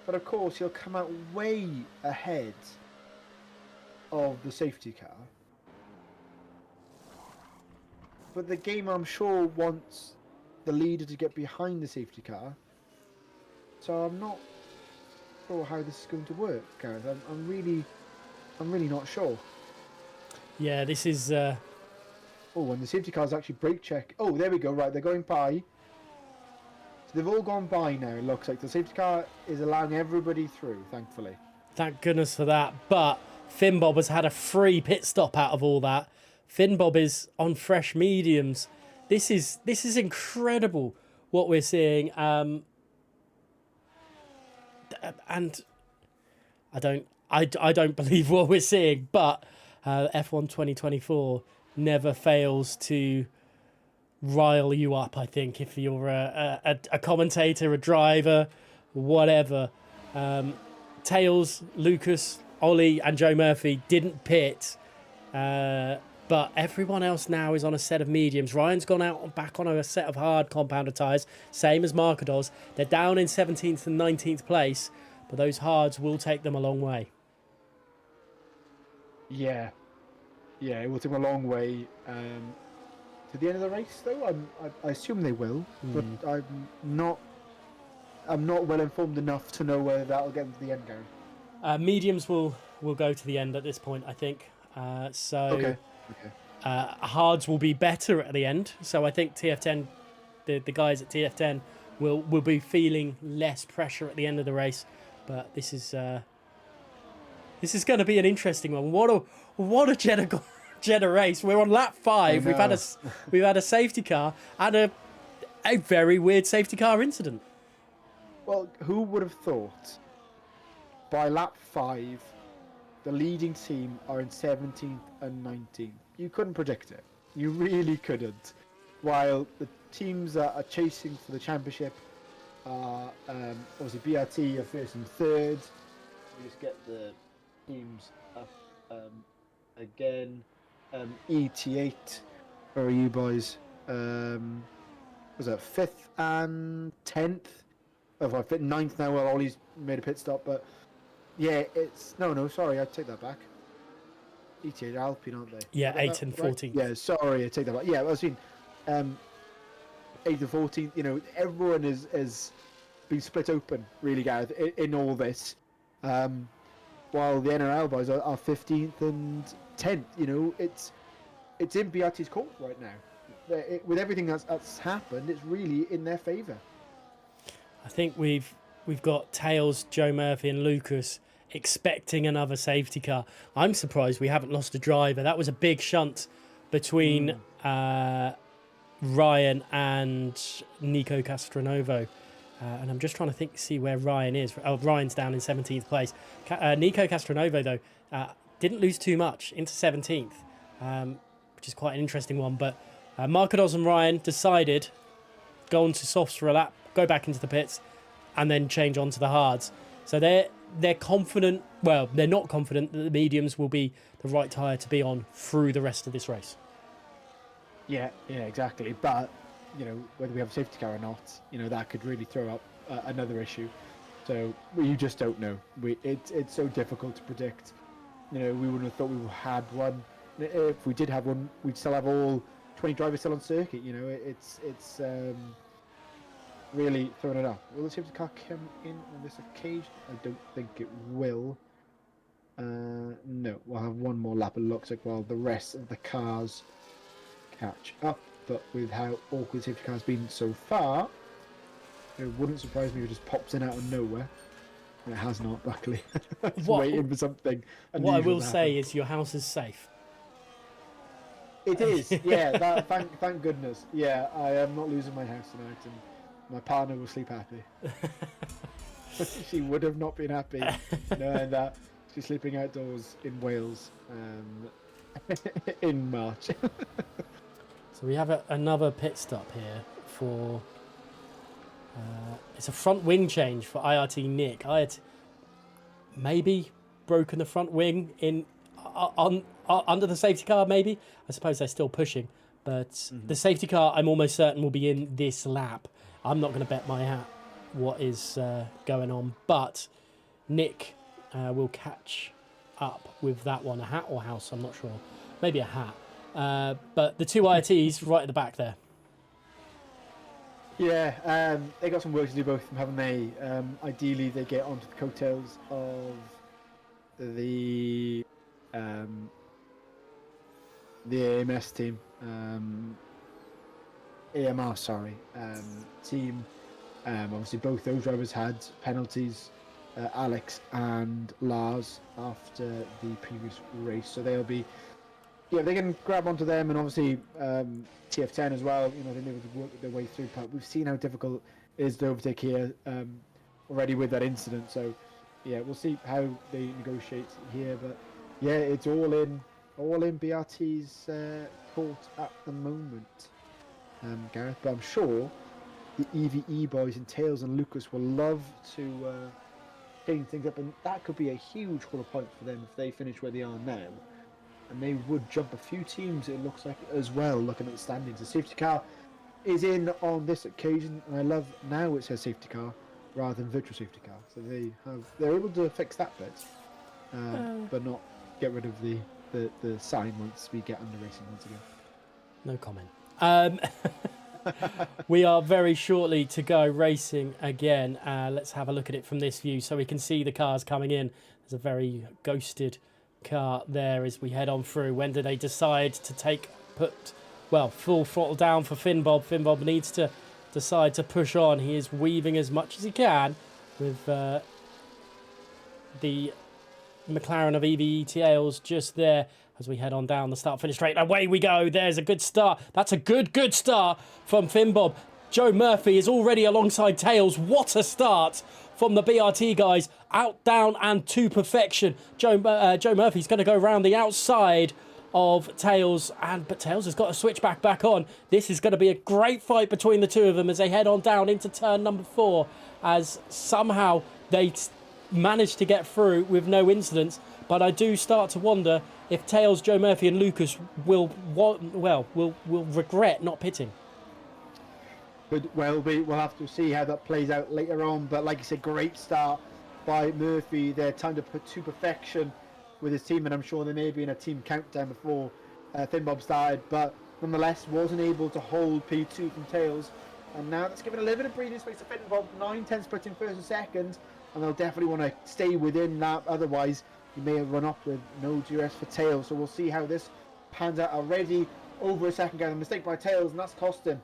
but of course he'll come out way ahead of the safety car. But the game, I'm sure, wants the leader to get behind the safety car. So I'm not sure how this is going to work, Gareth. I'm really not sure. Yeah, this is... Oh, and the safety car's actually brake check. Oh, there we go. Right, they're going by. So they've all gone by now, it looks like. The safety car is allowing everybody through, thankfully. Thank goodness for that. But Finbob has had a free pit stop out of all that. Finbob is on fresh mediums. This is incredible what we're seeing. And I don't believe what we're seeing, but F1 2024 never fails to rile you up, I think, if you're a commentator, a driver, whatever. Tails, Lucas, Ollie and Joe Murphy didn't pit, but everyone else now is on a set of mediums. Ryan's gone out back on a set of hard compounder tyres, same as Marcados. They're down in 17th and 19th place, but those hards will take them a long way. Yeah, it will take them a long way to the end of the race, though. I assume they will, but I'm not well informed enough to know whether that'll get them to the end, Gary. Mediums will go to the end at this point, I think. Okay. Hards will be better at the end, so I think TF10, the guys at TF10 will be feeling less pressure at the end of the race. But this is going to be an interesting one. What a Jeddah race! We're on lap 5. We've had a safety car and a very weird safety car incident. Well, who would have thought by lap 5 the leading team are in 17th and 19th? You couldn't predict it. You really couldn't. While the teams that are chasing for the championship are obviously BRT are first and third. We just get the teams up again. ET8, where are you boys? Was that 5th and 10th? Oh, I fit 9th now. Well, Ollie's made a pit stop, but yeah, it's no. Sorry, I take that back. ET8 are Alpine, aren't they? Yeah, 8th and 14th. Right? Yeah, sorry, I take that back. Yeah, I was saying 8th and 14th. You know, everyone is being split open, really, Gareth, in all this. While the NRL boys are 15th and 10th. You know, it's in BRT's court right now. With everything that's happened, it's really in their favour. I think we've got Tails, Joe Murphy and Lucas expecting another safety car. I'm surprised we haven't lost a driver. That was a big shunt between Ryan and Nico Castronovo. And I'm just trying to see where Ryan is. Oh, Ryan's down in 17th place. Nico Castronovo, though, didn't lose too much into 17th, which is quite an interesting one. But Marcados and Ryan decided go on to softs for a lap, go back into the pits, and then change on to the hards. So they're confident. Well, they're not confident that the mediums will be the right tyre to be on through the rest of this race. Yeah, exactly. But you know, whether we have a safety car or not, you know, that could really throw up another issue. So you just don't know. It's so difficult to predict. You know, we wouldn't have thought we had one. If we did have one, we'd still have all 20 drivers still on circuit. You know, it's really throwing it up. Will the safety car come in on this occasion? I don't think it will. No, we'll have one more lap, it looks like, while the rest of the cars catch up. But with how awkward the safety car's been so far, it wouldn't surprise me if it just pops in out of nowhere. And it has not, luckily. It's waiting for something. What I will say is your house is safe. It is, yeah. Thank goodness. Yeah, I am not losing my house tonight, and my partner will sleep happy. She would have not been happy knowing that she's sleeping outdoors in Wales in March. So we have another pit stop here for... it's a front wing change for IRT Nick. IRT maybe broken the front wing in under the safety car, maybe. I suppose they're still pushing. But the safety car, I'm almost certain, will be in this lap. I'm not going to bet my hat what is going on. But Nick will catch up with that one. A hat or house, I'm not sure. Maybe a hat. But the two IRTs right at the back there. Yeah, they got some work to do, both of them, haven't they? Ideally, they get onto the coattails of the AMS team, AMR, sorry, team. Obviously, both those drivers had penalties, Alex and Lars, after the previous race, so they'll be. Yeah, they can grab onto them, and obviously TF10 as well. You know, they'll be able to work their way through. But we've seen how difficult it is to overtake here already with that incident. So, yeah, we'll see how they negotiate here. But yeah, it's all in BRT's court at the moment, Gareth. But I'm sure the EVE boys and Tails and Lucas will love to change things up, and that could be a huge quarter point for them if they finish where they are now. And they would jump a few teams, it looks like, as well, looking at the standings. The safety car is in on this occasion, and I love now it says safety car rather than virtual safety car. So they're able to fix that bit, but not get rid of the sign once we get under racing once again. No comment. We are very shortly to go racing again. Let's have a look at it from this view so we can see the cars coming in. There's a very ghosted car there as we head on through. When do they decide to put full throttle down for Finn Bob? Finn Bob needs to decide to push on. He is weaving as much as he can with the McLaren of EVE Tails just there as we head on down the start-finish straight. Away we go. There's a good start. That's a good start from Finn Bob. Joe Murphy is already alongside Tails. What a start from the BRT guys. Out, down, and to perfection. Joe Murphy's going to go around the outside of Tails, but Tails has got to switch back on. This is going to be a great fight between the two of them as they head on down into turn number 4, as somehow they managed to get through with no incidents. But I do start to wonder if Tails, Joe Murphy, and Lucas will regret not pitting. But we'll have to see how that plays out later on. But like you said, great start by Murphy. They're time to put to perfection with his team, and I'm sure they may be in a team countdown before Finn Bob started, but nonetheless wasn't able to hold P2 from Tails. And now that's given a little bit of breathing space to Finn Bob. 9-10 splitting first and second, and they'll definitely want to stay within that. Otherwise, you may have run up with no DRS for Tails. So we'll see how this pans out. Already over a second ago, a mistake by Tails, and that's cost him.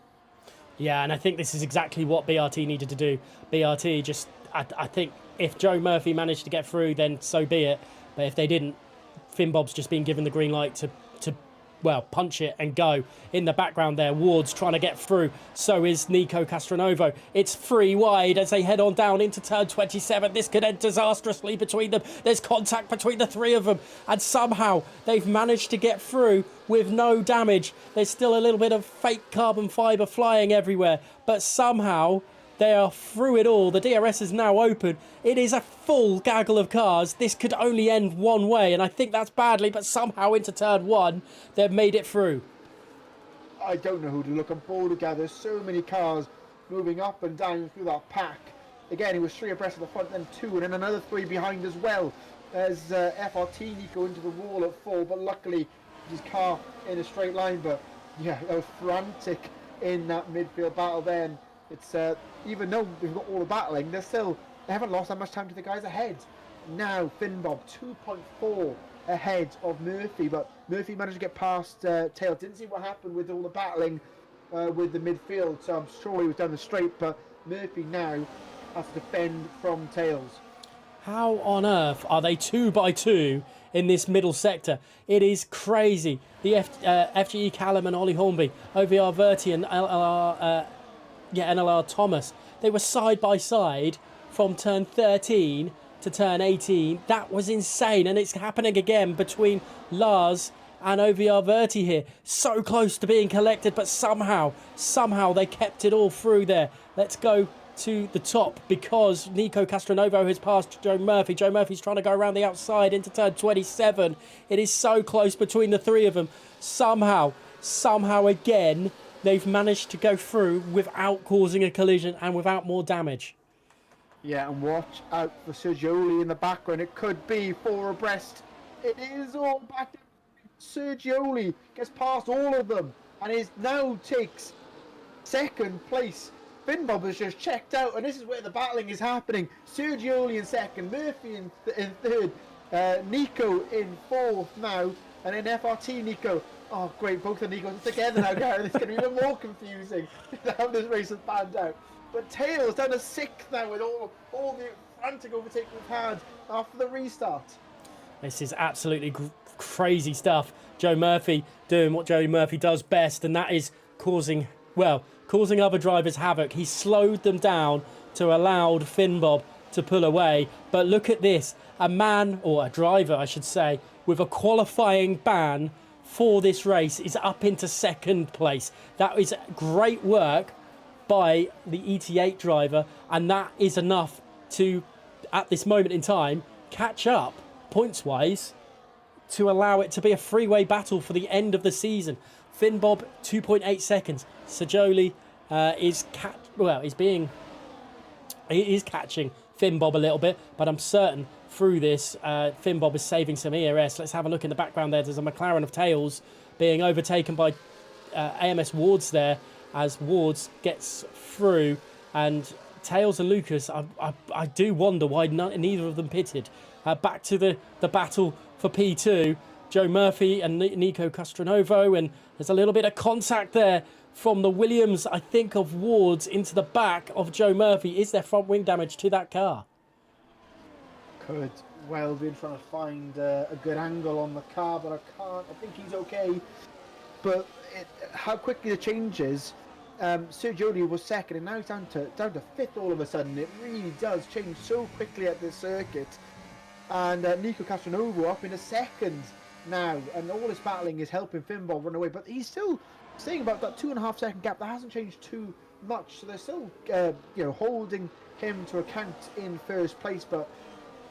Yeah, and I think this is exactly what BRT needed to do. BRT just, I think if Joe Murphy managed to get through, then so be it. But if they didn't, Finn Bob's just been given the green light to punch it and go. In the background there, Ward's trying to get through. So is Nico Castronovo. It's 3 wide as they head on down into turn 27. This could end disastrously between them. There's contact between the 3 of them. And somehow they've managed to get through with no damage. There's still a little bit of fake carbon fibre flying everywhere. But somehow they are through it all. The DRS is now open. It is a full gaggle of cars. This could only end one way, and I think that's badly, but somehow into turn 1, they've made it through. I don't know who to look on board again. There's so many cars moving up and down through that pack. Again, he was 3 abreast at the front, then 2, and then another 3 behind as well. There's FRT Nico into the wall at 4, but luckily his car in a straight line. But yeah, they were frantic in that midfield battle then. It's even though they've got all the battling, they haven't lost that much time to the guys ahead. Now Finn Bob 2.4 ahead of Murphy, but Murphy managed to get past Tails. Didn't see what happened with all the battling with the midfield, so I'm sure he was down the straight, but Murphy now has to defend from Tails. How on earth are they 2x2 in this middle sector? It is crazy. The FGE Callum and Ollie Hornby, OVR Verti and NLR Thomas, they were side by side from turn 13 to turn 18. That was insane, and it's happening again between Lars and OVR Verti here. So close to being collected, but somehow they kept it all through there. Let's go to the top because Nico Castronovo has passed Joe Murphy. Joe Murphy's trying to go around the outside into turn 27. It is so close between the 3 of them. Somehow again, they've managed to go through without causing a collision and without more damage. Yeah, and watch out for Sergioli in the background. It could be 4 abreast. It is all back. Sergioli gets past all of them and is now takes second place. Finn Bob has just checked out, and this is where the battling is happening. Sergioli in second, Murphy in third, Nico in 4th now, and then FRT Nico. Oh, great, both the Nicos together now, Gary. It's going to be even more confusing how this race has panned out. But Tails down to 6th now with all the frantic overtaking we've had after the restart. This is absolutely crazy stuff. Joe Murphy doing what Joe Murphy does best, and that is causing other drivers havoc. He slowed them down to allow Finn Bob to pull away. But look at this, a man, or a driver I should say, with a qualifying ban for this race is up into second place. That is great work by the ET8 driver, and that is enough to, at this moment in time, catch up points-wise to allow it to be a freeway battle for the end of the season. Finbob 2.8 seconds. Sajoli is catching Finbob a little bit, but I'm certain through this Finbob is saving some ERS. Let's have a look in the background there. There's a McLaren of Tails being overtaken by AMS Wards there as Wards gets through, and Tails and Lucas, I do wonder why neither of them pitted. Back to the battle for P2. Joe Murphy and Nico Castronovo, and there's a little bit of contact there from the Williams, I think, of Wards into the back of Joe Murphy. Is there front wing damage to that car? Could well be trying to find a good angle on the car, but I can't. I think he's okay. But how quickly the changes. Sergio was second, and now he's down to fifth all of a sudden. It really does change so quickly at this circuit. And Nico Castronovo up into second now, and all this battling is helping Finbob run away, but he's still staying about that 2.5 second gap. That hasn't changed too much, so they're still holding him to account in first place, but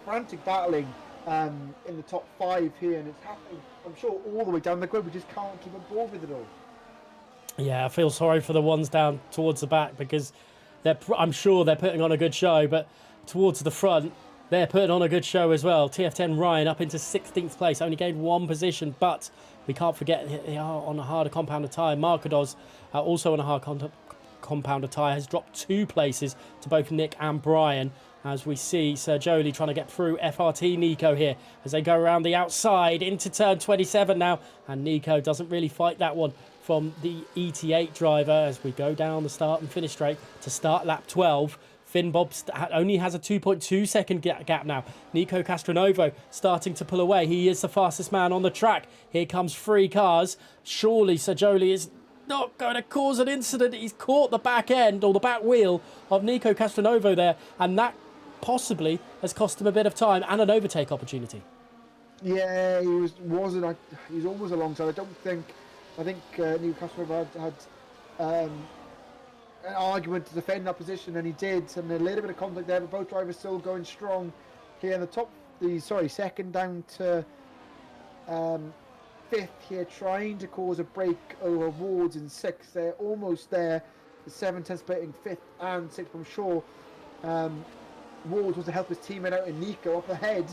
frantic battling in the top 5 here, and it's happening, I'm sure, all the way down the grid. We just can't keep aboard with it all. Yeah, I feel sorry for the ones down towards the back, because I'm sure they're putting on a good show, but towards the front they're putting on a good show as well. TF10 Ryan up into 16th place, only gained 1 position, but we can't forget they are on a harder compound of tyre. Markados also on a hard compound of tyre, has dropped 2 places to both Nick and Brian, as we see Sergioli trying to get through FRT Nico here as they go around the outside into turn 27 now, and Nico doesn't really fight that one from the ET8 driver as we go down the start and finish straight to start lap 12. Finbob only has a 2.2 second gap now. Nico Castronovo starting to pull away. He is the fastest man on the track. Here comes 3 cars. Surely Sergioli is not going to cause an incident. He's caught the back end or the back wheel of Nico Castronovo there, and that possibly has cost him a bit of time and an overtake opportunity. Yeah, he was almost alongside. I think Nico Castronovo had an argument to defend that position, and he did, and a little bit of contact there, but both drivers still going strong here in the second down to 5th here, trying to cause a break over Wards in 6th. They're almost there. The 7-10 splitting 5th and 6th. I'm sure Wards was to help his teammate out in Nico up ahead,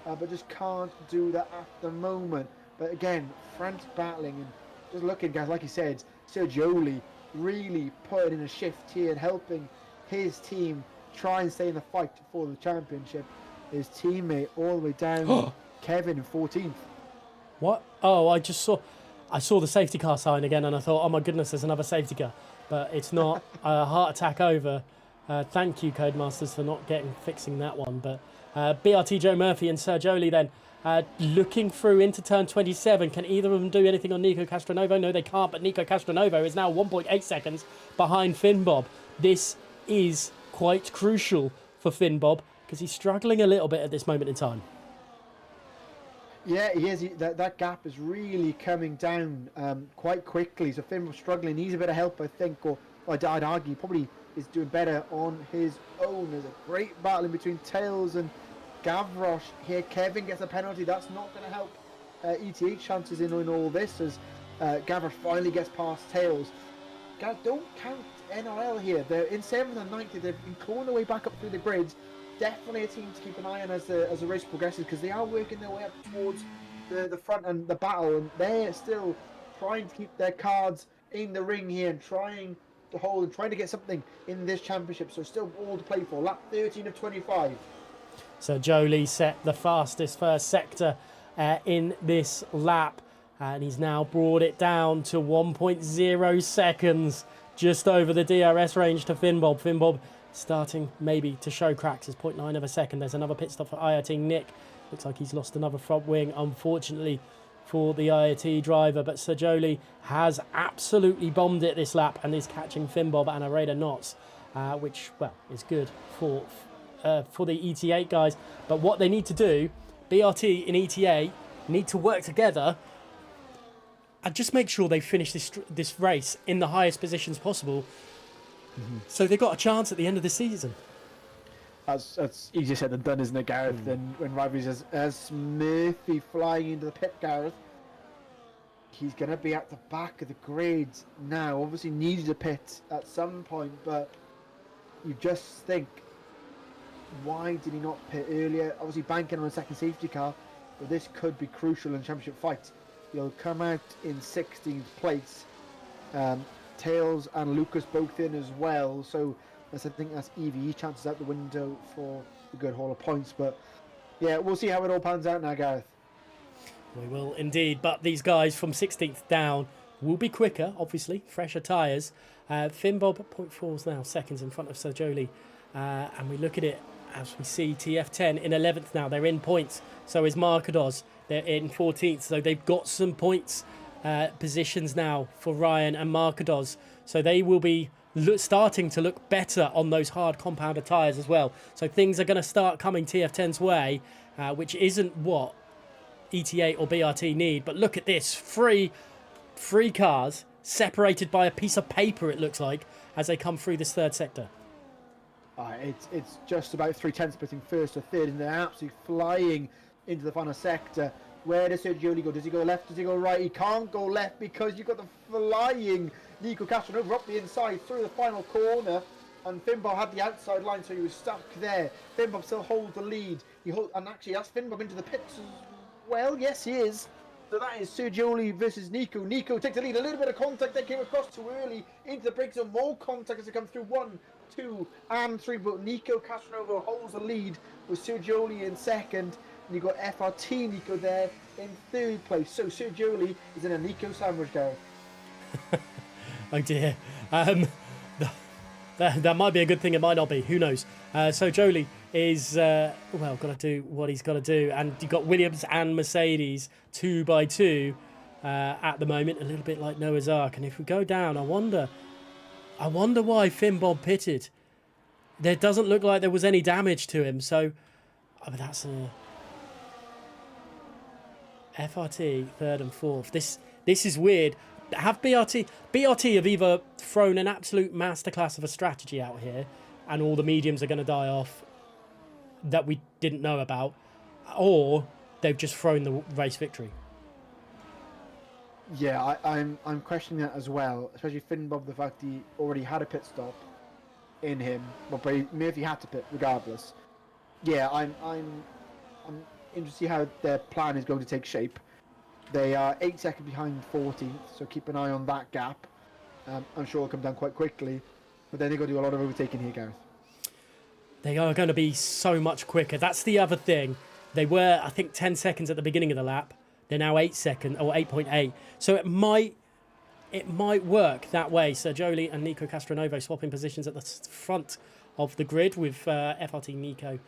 but just can't do that at the moment. But again, frantic battling, and just looking, guys, like you said, Sergioli really putting in a shift here and helping his team try and stay in the fight for the championship. His teammate all the way down, Kevin in 14th. What? Oh, I saw the safety car sign again, and I thought, oh my goodness, there's another safety car. But it's not. A heart attack over. Thank you, Codemasters, for not fixing that one. But BRT Joe Murphy and Sergioli then looking through into turn 27. Can either of them do anything on Nico Castronovo? No, they can't, but Nico Castronovo is now 1.8 seconds behind Finbob. This is quite crucial for Finbob because he's struggling a little bit at this moment in time. Yeah, he is. That gap is really coming down quite quickly. So Finbob's struggling. Needs a bit of help, I think, or I'd argue probably is doing better on his own. There's a great battle in between Tails and Gavroche here. Kevin gets a penalty. That's not going to help ETH chances in all this, as Gavroche finally gets past Tails. Don't count NRL here. They're in 7th and 9th. They've been clawing their way back up through the grids. Definitely a team to keep an eye on as the race progresses, because they are working their way up towards the front and the battle, and they're still trying to keep their cards in the ring here and trying to hold and trying to get something in this championship. So still all to play for. Lap 13 of 25. So Jolie set the fastest first sector in this lap, and he's now brought it down to 1.0 seconds, just over the DRS range to Finbob. Finbob starting maybe to show cracks as 0.9 of a second. There's another pit stop for IRT Nick. Looks like he's lost another front wing, unfortunately, for the IRT driver. But Sergioli has absolutely bombed it this lap and is catching Finbob and Areda Knots, which, well, is good for for the ET8 guys. But what they need to do, BRT and ET8 need to work together and just make sure they finish this race in the highest positions possible. So they've got a chance at the end of the season. That's easier said than done, isn't it, Gareth? Then when rivalries as Murphy flying into the pit, Gareth, he's going to be at the back of the grades now. Obviously needed a pit at some point, but you just think, why did he not pit earlier? Obviously banking on a second safety car, but this could be crucial in championship fight. He'll come out in 16th place. Tails and Lucas both in as well, so I think that's EVE chances out the window for a good haul of points. But yeah, we'll see how it all pans out now, Gareth. We will indeed, but these guys from 16th down will be quicker, obviously, fresher tyres. Finbob at 0.4s now, seconds in front of Sir Jolie. And we look at it as we see TF10 in 11th now. They're in points. So is Marcados. They're in 14th. So they've got some points positions now for Ryan and Marcados. So they will be starting to look better on those hard compounder tyres as well. So things are going to start coming TF10's way, which isn't what ET8 or BRT need. But look at this, three cars separated by a piece of paper, it looks like, as they come through this third sector. It's just about 3/10 splitting first or third, and they're absolutely flying into the final sector. Where does Sergio go? Does he go left? Does he go right? He can't go left because you've got the flying Nico Casanova up the inside through the final corner, and Finbob had the outside line, so he was stuck there. Finbob still holds the lead. And actually that's Finbob into the pits as well. Yes, he is. So that is Sergio versus Nico. Nico takes the lead. A little bit of contact that came across too early into the break zone. More contact as they come through 1, 2, and 3. But Nico Casanova holds the lead with Sergio in second. And you've got FRT Nico there in third place. So Sergio is in a Nico sandwich, Gareth. Oh dear. That might be a good thing, it might not be. Who knows? So Jolie is, got to do what he's got to do. And you've got Williams and Mercedes 2 by 2 at the moment, a little bit like Noah's Ark. And if we go down, I wonder why Finbob pitted. There doesn't look like there was any damage to him. So, that's a FRT third and fourth. This is weird. Have BRT have either thrown an absolute masterclass of a strategy out here, and all the mediums are going to die off that we didn't know about, or they've just thrown the race victory. Yeah, I'm questioning that as well, especially Finbob, the fact he already had a pit stop in him, but Murphy had to pit regardless. Yeah, I'm interested to see how their plan is going to take shape. They are 8 seconds behind 14th, so keep an eye on that gap. I'm sure it'll come down quite quickly, but then they've got to do a lot of overtaking here, Gareth. They are going to be so much quicker. That's the other thing. They were, I think, 10 seconds at the beginning of the lap. They're now 8 seconds, or 8.8. So it might work that way. So Jolie and Nico Castronovo swapping positions at the front of the grid with FRT Nico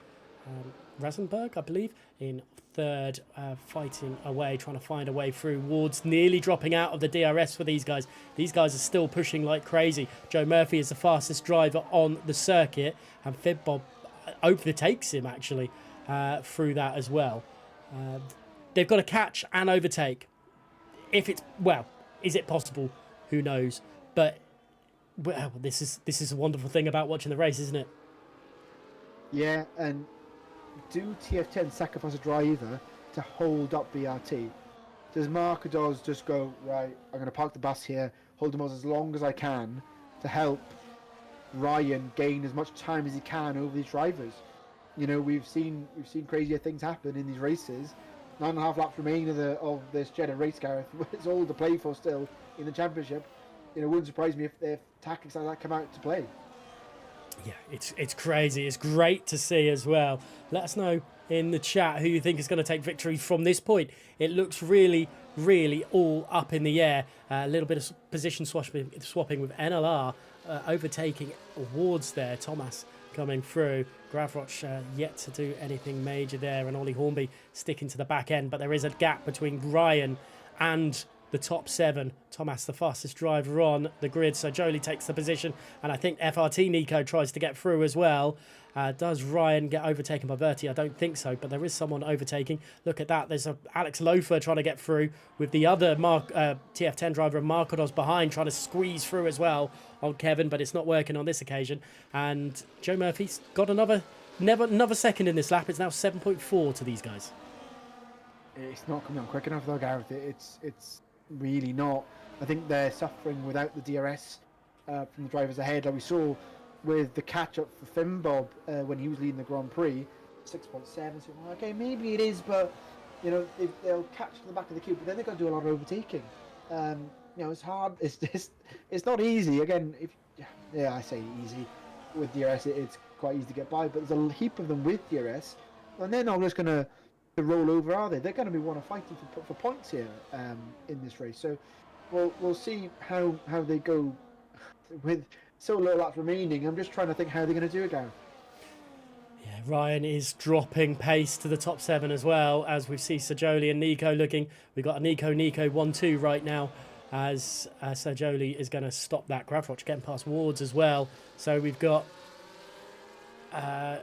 Rasenberg, I believe, in third, fighting away, trying to find a way through. Ward's nearly dropping out of the DRS for these guys. These guys are still pushing like crazy. Joe Murphy is the fastest driver on the circuit, and Finbob overtakes him, actually, through that as well. They've got to catch and overtake. Is it possible? Who knows? But this is a wonderful thing about watching the race, isn't it? Yeah, and do TF10 sacrifice a driver to hold up BRT? Does Marcados just go, right, I'm going to park the bus here, hold them as long as I can to help Ryan gain as much time as he can over these drivers? You know, we've seen crazier things happen in these races. 9.5 laps remaining of this Jeddah race, Gareth. It's all to play for still in the championship. You know, it wouldn't surprise me if tactics like that come out to play. Yeah, it's crazy. It's great to see as well. Let us know in the chat who you think is going to take victory from this point. It looks really, really all up in the air. A little bit of position swapping with NLR overtaking Awards there. Thomas coming through. Gravroch yet to do anything major there, and Ollie Hornby sticking to the back end. But there is a gap between Ryan and the top 7. Thomas, the fastest driver on the grid. So Jolie takes the position, and I think FRT Nico tries to get through as well. Does Ryan get overtaken by Verti? I don't think so, but there is someone overtaking. Look at that. There's Alex Loafer trying to get through with the other TF10 driver, Markodos, behind, trying to squeeze through as well on Kevin, but it's not working on this occasion. And Joe Murphy's got another second in this lap. It's now 7.4 to these guys. It's not coming on quick enough though, Gareth. It's really not. I think they're suffering without the DRS from the drivers ahead. Like we saw with the catch-up for Finbob when he was leading the Grand Prix, 6.7. So, okay, maybe it is, but you know they'll catch to the back of the queue, but then they've got to do a lot of overtaking. You know, it's hard. It's not easy. Again, I say easy with DRS. It's quite easy to get by, but there's a heap of them with DRS, and they're not just going to roll over, are they? They're going to be fighting for points here in this race. So we'll see how they go with so little laps remaining. I'm just trying to think how they're going to do it, Gareth. Yeah, Ryan is dropping pace to the top 7 as well, as we see Serjoli and Nico looking. We've got a Nico 1-2 right now, as Serjoli is going to stop that. Gravroch getting past Wards as well. So we've got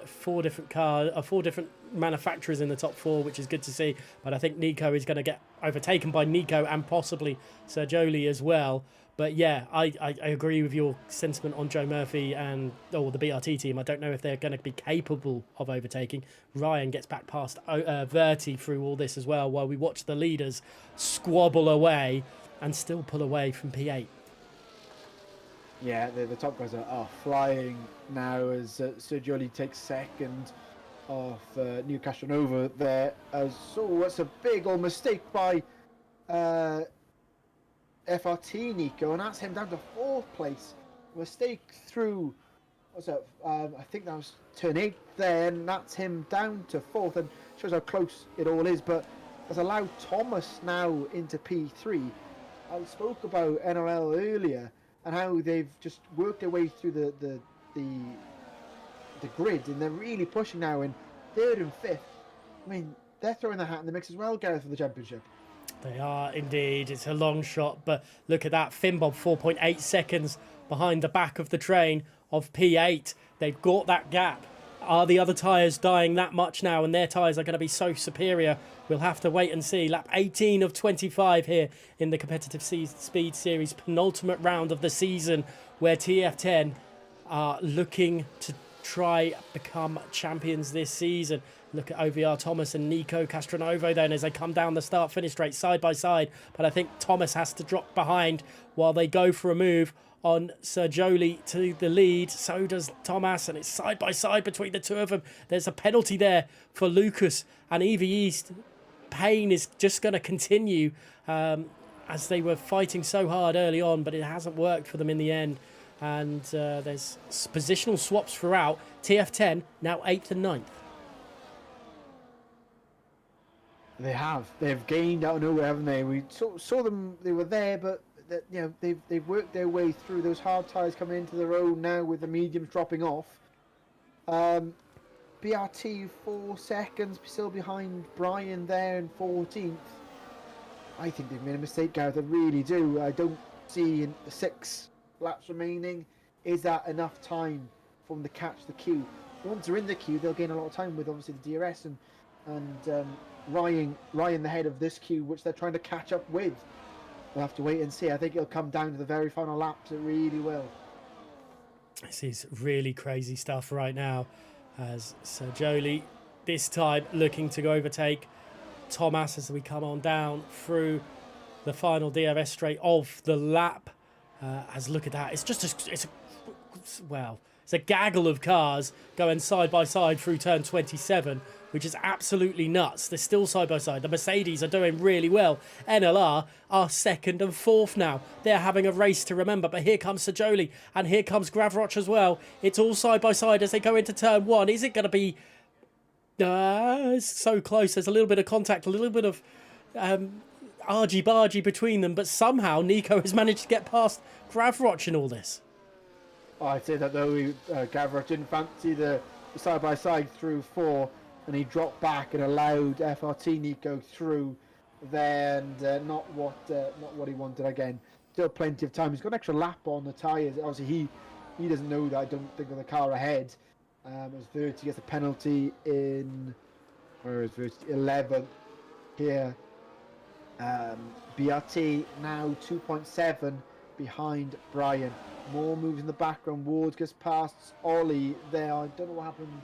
4 different manufacturers in the top 4, which is good to see. But I think Nico is going to get overtaken by Nico and possibly Serjoli as well. But yeah, I agree with your sentiment on Joe Murphy and the BRT team. I don't know if they're going to be capable of overtaking. Ryan gets back past Verti through all this as well, while we watch the leaders squabble away and still pull away from P8. Yeah, the top guys are flying now as Serjoli takes second off New Castronova there. So that's a big old mistake by FRT Nico, and that's him down to 4th place. Mistake through, I think that was turn 8 there, and that's him down to 4th, and shows how close it all is. But has allowed Thomas now into P3. I spoke about NRL earlier and how they've just worked their way through the grid, and they're really pushing now in 3rd and 5th. I mean, they're throwing their hat in the mix as well, Gareth, for the championship. They are indeed. It's a long shot, but look at that. Finbob 4.8 seconds behind the back of the train of P8. They've got that gap. Are the other tyres dying that much now, and their tyres are going to be so superior? We'll have to wait and see. Lap 18 of 25 here in the Competitive Speed Series penultimate round of the season, where TF10 are looking to try become champions this season. Look at OVR Thomas and Nico Castronovo then as they come down the start-finish straight side by side. But I think Thomas has to drop behind while they go for a move on Serjoli to the lead. So does Thomas, and it's side by side between the two of them. There's a penalty there for Lucas, and EV East. Pain is just going to continue as they were fighting so hard early on, but it hasn't worked for them in the end. And there's positional swaps throughout. TF10 now 8th and 9th. They've gained out of nowhere, haven't they? We saw them. They were there, but they've worked their way through those hard tyres coming into the road now with the mediums dropping off. BRT 4 seconds, still behind Brian there in 14th. I think they've made a mistake, Gareth. I really do. I don't see in 6 laps remaining. Is that enough time for them to catch the queue? Once they're in the queue, they'll gain a lot of time with obviously the DRS and Ryan the head of this queue, which they're trying to catch up with. We'll have to wait and see. I think it'll come down to the very final laps. It really will. This is really crazy stuff right now, as Serjoli this time looking to overtake Thomas as we come on down through the final DRS straight of the lap. As look at that, it's a gaggle of cars going side by side through turn 27, which is absolutely nuts. They're still side by side. The Mercedes are doing really well. NLR are 2nd and 4th now. They're having a race to remember. But here comes Serjoli and here comes Gravroch as well. It's all side by side as they go into turn 1. Is it going to be... it's so close. There's a little bit of contact, a little bit of argy-bargy between them. But somehow Nico has managed to get past Gravroch in all this. Oh, I'd say that though, Gavroch didn't fancy the side-by-side through 4, and he dropped back and allowed FRT Nico through there, and not what he wanted. Again, still plenty of time. He's got an extra lap on the tyres. Obviously, he doesn't know that. I don't think of the car ahead. As Verti gets a penalty in, where is Verti? 11th here. BRT now 2.7 behind Brian. More moves in the background. Ward gets past Ollie there. I don't know what happened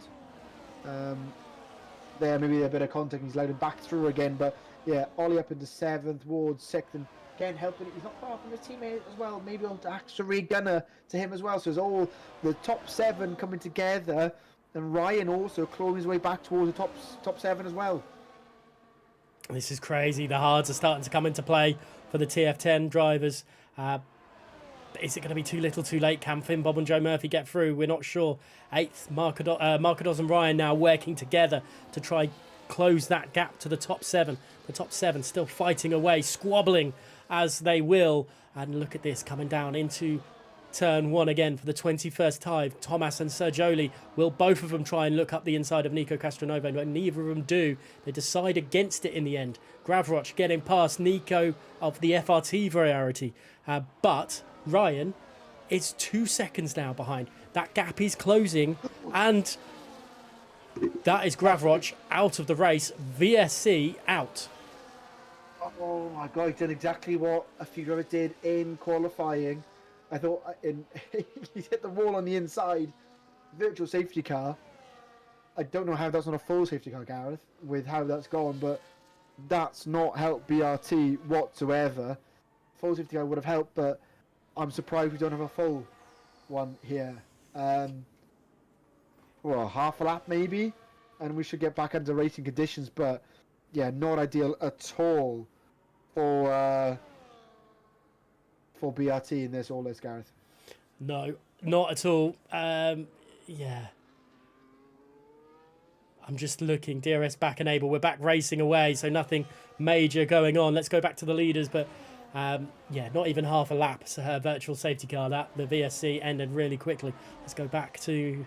there. Maybe a bit of contact. He's allowed him back through again. But yeah, Ollie up into 7th. Ward 6th. And again, helping. He's not far from his teammate as well. Maybe on to extra gunner to him as well. So it's all the top 7 coming together. And Ryan also clawing his way back towards the top 7 as well. This is crazy. The hards are starting to come into play for the TF10 drivers. Is it going to be too little too late? Can Finn, Bob and Joe Murphy get through? We're not sure. 8th, Markados and Ryan now working together to try close that gap to the top 7. The top 7 still fighting away, squabbling as they will. And look at this, coming down into turn 1 again for the 21st time. Thomas and Sergioli, will both of them try and look up the inside of Nico Castronovo? But neither of them do. They decide against it in the end. Gravroch getting past Nico of the FRT variety. But Ryan is 2 seconds now behind. That gap is closing, and that is Gravroch out of the race. VSC out. Oh my god, he did exactly what a few drivers did in qualifying. I thought he hit the wall on the inside. Virtual safety car. I don't know how that's not a full safety car, Gareth, with how that's gone, but that's not helped BRT whatsoever. Full safety car would have helped, but I'm surprised we don't have a full one here. Well, half a lap maybe, and we should get back under racing conditions, but yeah, not ideal at all for BRT in this all this, Gareth. No, not at all. Yeah. I'm just looking. DRS back enabled. We're back racing away, so nothing major going on. Let's go back to the leaders, but yeah, not even half a lap. So her virtual safety car, that the VSC ended really quickly. Let's go back to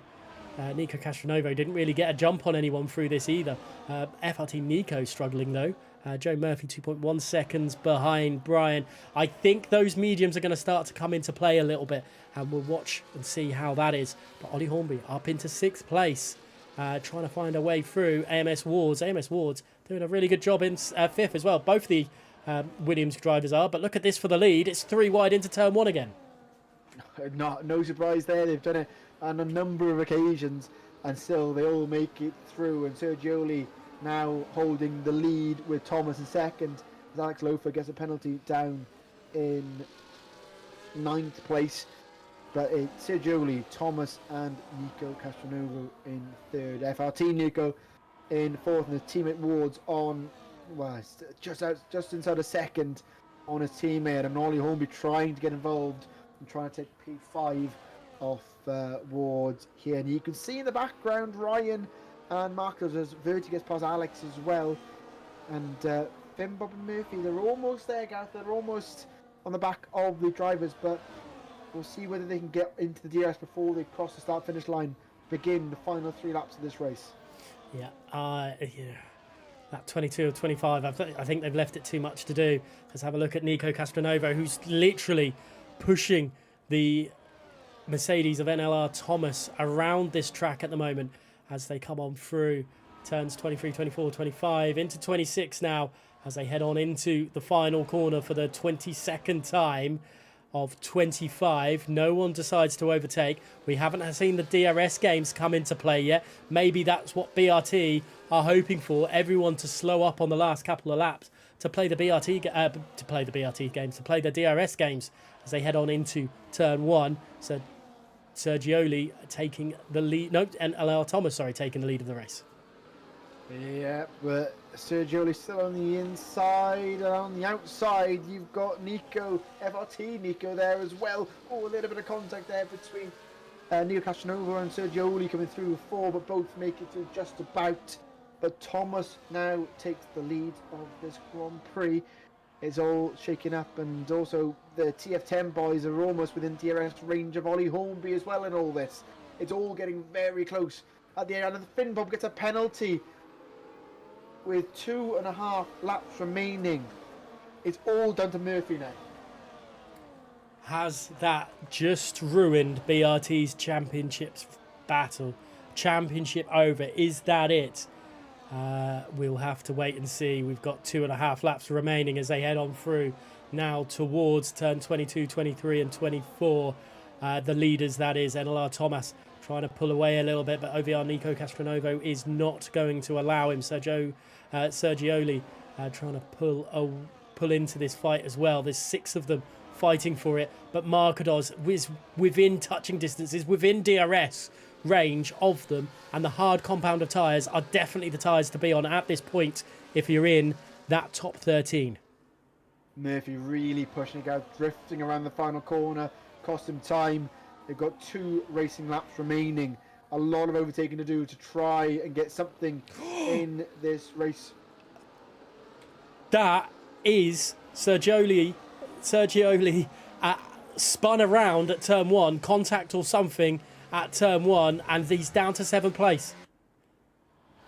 Nico Castronovo. Didn't really get a jump on anyone through this either. FRT Nico struggling though. Joe Murphy 2.1 seconds behind Brian. I think those mediums are going to start to come into play a little bit, and we'll watch and see how that is. But Ollie Hornby up into 6th place, trying to find a way through. AMS Wards doing a really good job in 5th as well. Both the Williams drivers are, but look at this for the lead. It's 3 wide into turn 1 again. No surprise there. They've done it on a number of occasions, and still they all make it through. And Sergioli now holding the lead with Thomas in 2nd. As Alex Lofer gets a penalty down in 9th place. But it's Sergioli, Thomas and Nico Castronovo in 3rd. FRT Nico in 4th, and his teammate Ward's on, well, just inside a 2nd on his teammate. And Ollie Hornby trying to get involved and trying to take P5 off Ward here. And you can see in the background Ryan and Marcos as Verti gets past Alex as well. And Finn, Bob and Murphy, they're almost there, Gareth. They're almost on the back of the drivers, but we'll see whether they can get into the DRS before they cross the start-finish line, begin the final 3 laps of this race. Yeah, that 22 or 25, I think they've left it too much to do. Let's have a look at Nico Castronovo, who's literally pushing the Mercedes of NLR Thomas around this track at the moment as they come on through turns 23, 24, 25 into 26 now as they head on into the final corner for the 22nd time of 25. No one decides to overtake. We haven't seen the DRS games come into play yet. Maybe that's what BRT are hoping for. Everyone to slow up on the last couple of laps to play the DRS games as they head on into turn 1. So Sergioli taking the lead. No, and LR Thomas, taking the lead of the race. Yeah, but Sergioli's still on the inside. On the outside, you've got Nico, FRT Nico there as well. Oh, a little bit of contact there between Nico Castronovo and Sergioli coming through with 4, but both make it through just about. But Thomas now takes the lead of this Grand Prix. It's all shaking up, and also the TF10 boys are almost within DRS range of Ollie Hornby as well in all this. It's all getting very close at the end, and Finn Bob gets a penalty. with 2.5 laps remaining. It's all down to Murphy now. Has that just ruined BRT's championships battle? Championship over. Is that it? We'll have to wait and see. We've got 2.5 laps remaining as they head on through now towards turn 22, 23 and 24. The leaders, that is, NLR Thomas trying to pull away a little bit, but OVR Nico Castronovo is not going to allow him. Sergioli trying to pull into this fight as well. There's 6 of them fighting for it, but Markados is within touching distances, within DRS range of them, and the hard compound of tyres are definitely the tyres to be on at this point if you're in that top 13. Murphy really pushing it out, drifting around the final corner, cost him time. They've got 2 racing laps remaining. A lot of overtaking to do to try and get something in this race. That is Sergioli spun around at turn 1, contact or something at turn 1, and he's down to 7th place.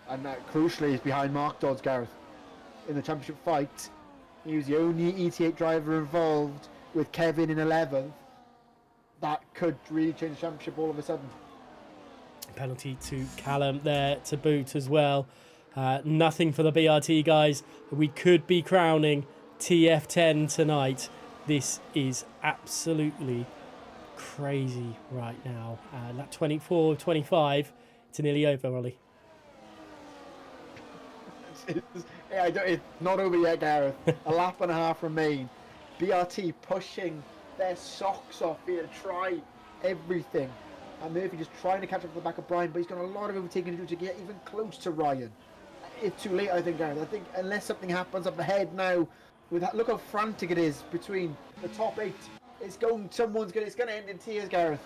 And that crucially is behind Mark Dodds, Gareth. In the championship fight, he was the only ET8 driver involved, with Kevin in 11th. That could really change the championship all of a sudden. Penalty to Callum there to boot as well. Nothing for the BRT guys. We could be crowning TF10 tonight. This is absolutely crazy right now. Lap 24, 25. It's nearly over, Ollie. It's not over yet, Gareth. A lap and a half remain. BRT pushing their socks off here to try everything. And Murphy just trying to catch up to the back of Brian, but he's got a lot of overtaking to do to get even close to Ryan. It's too late, I think, Gareth. I think unless something happens up ahead now, with that, look how frantic it is between the top 8. It's going to end in tears, Gareth.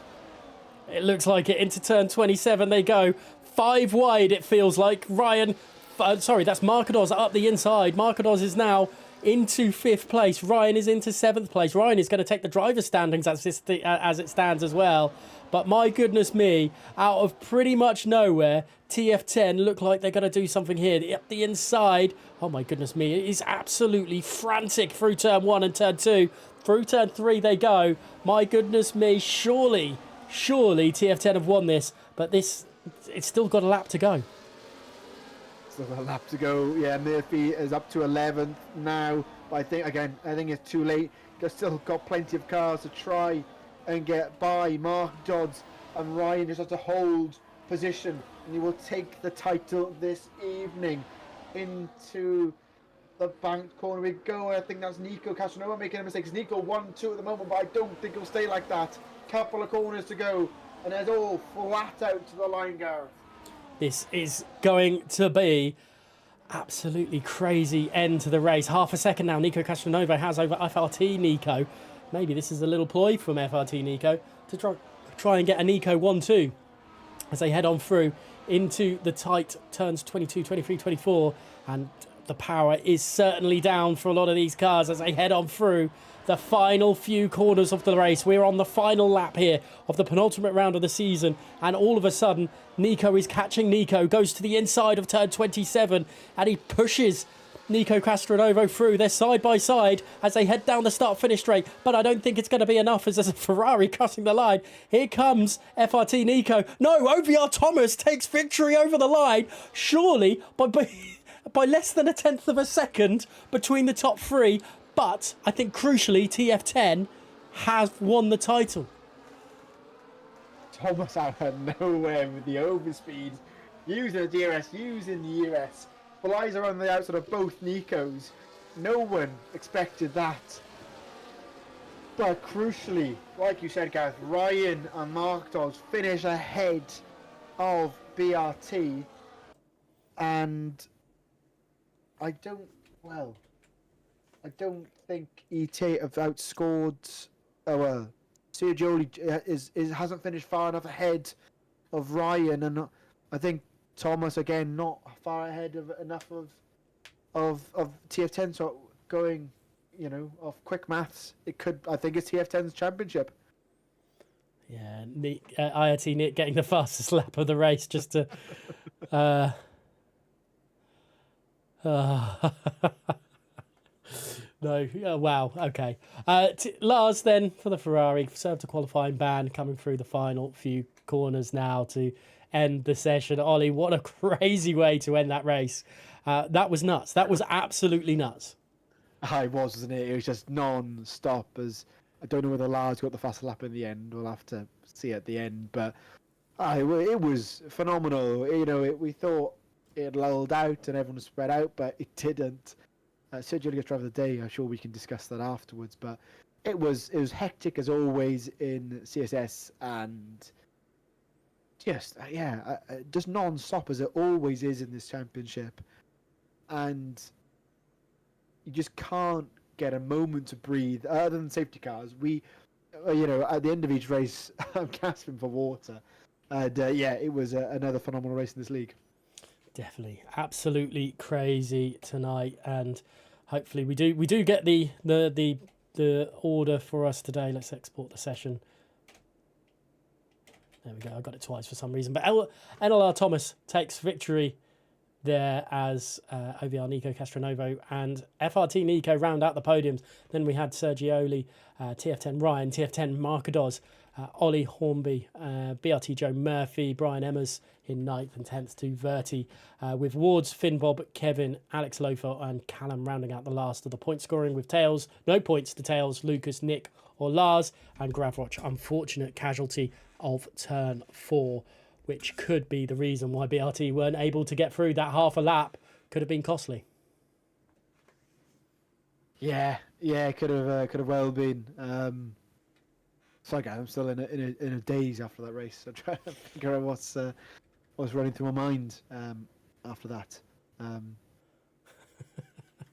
It looks like it. Into turn 27 they go. 5 wide, it feels like. Ryan, that's Markados up the inside. Markados is now into 5th place. Ryan is into 7th place. Ryan is going to take the driver's standings as it stands as well. But my goodness me, out of pretty much nowhere, TF10 look like they're going to do something here. Up the inside, oh my goodness me, it is absolutely frantic through turn 1 and turn 2. Through turn 3 they go. My goodness me, surely TF10 have won this, but it's still got a lap to go. Still got a lap to go. Yeah, Murphy is up to 11th now, but I think it's too late. They've still got plenty of cars to try and get by. Mark Dodds and Ryan just have to hold position, and he will take the title this evening. Into the banked corner we go. I think that's Nico Casanova making a mistake. Nico 1-2 at the moment, but I don't think he'll stay like that. Couple of corners to go, and it's all flat out to the line, Gareth. This is going to be absolutely crazy end to the race. Half a second now. Nico Castronovo has over FRT Nico. Maybe this is a little ploy from FRT Nico to try and get a Nico 1-2 as they head on through into the tight turns 22, 23, 24. And the power is certainly down for a lot of these cars as they head on through the final few corners of the race. We're on the final lap here of the penultimate round of the season, and all of a sudden Nico is catching Nico, goes to the inside of turn 27, and he pushes Nico Castronovo through. They're side by side as they head down the start-finish straight, but I don't think it's going to be enough as there's a Ferrari crossing the line. Here comes FRT Nico. No, OVR Thomas takes victory over the line, surely by less than 1/10 of a second between the top 3. But I think crucially, TF10 has won the title. Thomas out of nowhere with the overspeed, using the DRS, using the US, flies around the outside of both Nicos. No one expected that. But crucially, like you said, Gareth, Ryan and Mark Dodds finish ahead of BRT, and I don't think ET have outscored. Sergioli hasn't finished far enough ahead of Ryan, and I think Thomas again not far ahead of enough of TF10. So going, off quick maths, I think it's TF10's championship. Yeah, IRT Nick getting the fastest lap of the race just to. No, wow, okay. Lars then for the Ferrari, served a qualifying ban, coming through the final few corners now to end the session. Ollie, what a crazy way to end that race. That was nuts. That was absolutely nuts. It was, wasn't it? It was just non-stop. As I don't know whether Lars got the faster lap in the end. We'll have to see at the end. But it was phenomenal. You know, we thought it lulled out and everyone was spread out, but it didn't. Sergio Oliveira's driver of the day. I'm sure we can discuss that afterwards. But it was hectic as always in CSS, and just just non-stop as it always is in this championship. And you just can't get a moment to breathe other than safety cars. We, at the end of each race, I'm gasping for water. And it was another phenomenal race in this league. Definitely, absolutely crazy tonight, and hopefully we do get the order for us today. Let's export the session. There we go. I got it twice for some reason, but NLR Thomas takes victory there as OVR Nico Castronovo and FRT Nico round out the podiums. Then we had Sergioli, TF10 Ryan, TF10 Marcados, Ollie Hornby, BRT Joe Murphy, Brian Emmers in 9th and 10th to Verti, with Wards, Finn Bob, Kevin, Alex Lofer and Callum rounding out the last of the point scoring with Tails. No points to Tails, Lucas, Nick or Lars, and Gravroch, unfortunate casualty of turn 4, which could be the reason why BRT weren't able to get through. That half a lap could have been costly. Yeah, could have well been. So again, I'm still in a daze after that race. I'm trying to figure out what's running through my mind after that.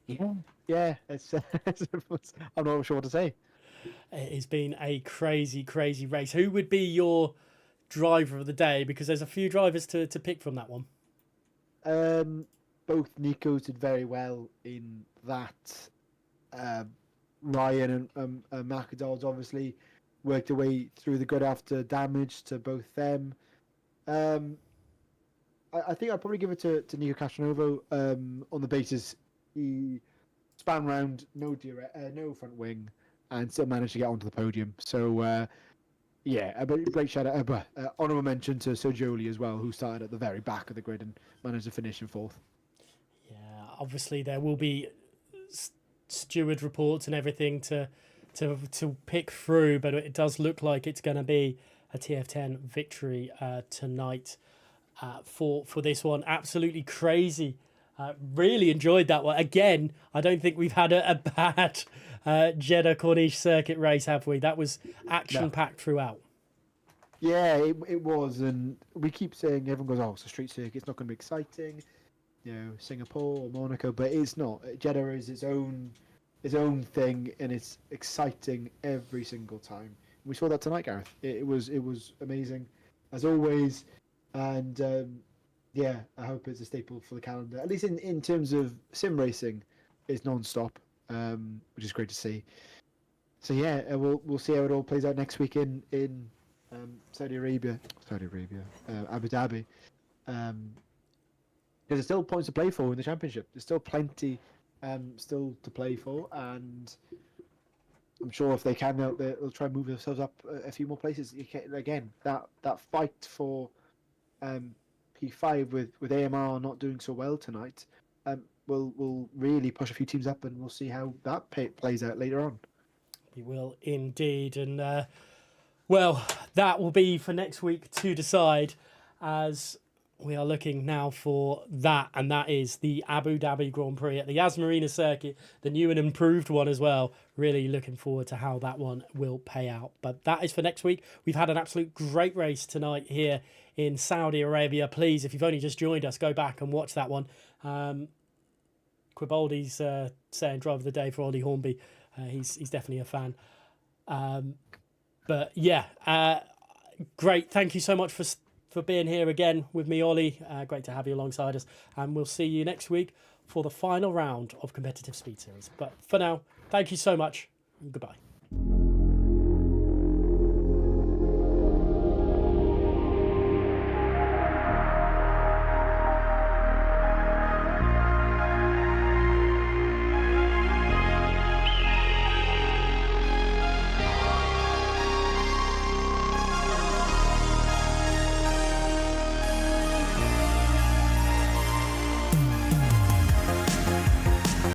It's I'm not sure what to say. It has been a crazy, crazy race. Who would be your driver of the day? Because there's a few drivers to pick from that one. Both Nicos did very well in that. Ryan and Macadol's obviously worked their way through the grid after damage to both them. I think I'd probably give it to Nico Castronovo on the basis he span round no front wing and still managed to get onto the podium. So a great shout out. Honourable mention to Sergioli as well, who started at the very back of the grid and managed to finish in 4th. Yeah, obviously there will be steward reports and everything to pick through, but it does look like it's going to be a TF10 victory tonight for this one. Absolutely crazy. Really enjoyed that one. Again, I don't think we've had a bad Jeddah Corniche circuit race, have we? That was action-packed throughout. Yeah, it was, and we keep saying, everyone goes, it's a street circuit, it's not going to be exciting, Singapore or Monaco, but it's not. Jeddah is its own thing, and it's exciting every single time. We saw that tonight, Gareth. It was amazing, as always, and I hope it's a staple for the calendar. At least in terms of sim racing, it's non-stop, which is great to see. So we'll see how it all plays out next week in Saudi Arabia, Abu Dhabi. There's still points to play for in the championship. There's still plenty still to play for, and I'm sure if they can, they'll try and move themselves up a few more places. Again, that fight for P5 with AMR not doing so well tonight will really push a few teams up, and we'll see how that plays out later on. We will indeed, and that will be for next week to decide, as we are looking now for that, and that is the Abu Dhabi Grand Prix at the Yas Marina circuit, the new and improved one as well. Really looking forward to how that one will pay out. But that is for next week. We've had an absolute great race tonight here in Saudi Arabia. Please, if you've only just joined us, go back and watch that one. Quibaldi's saying driver of the day for Ollie Hornby. He's definitely a fan. Great. Thank you so much for being here again with me, Ollie. Great to have you alongside us. And we'll see you next week for the final round of Competitive Speed Series. But for now, thank you so much and goodbye.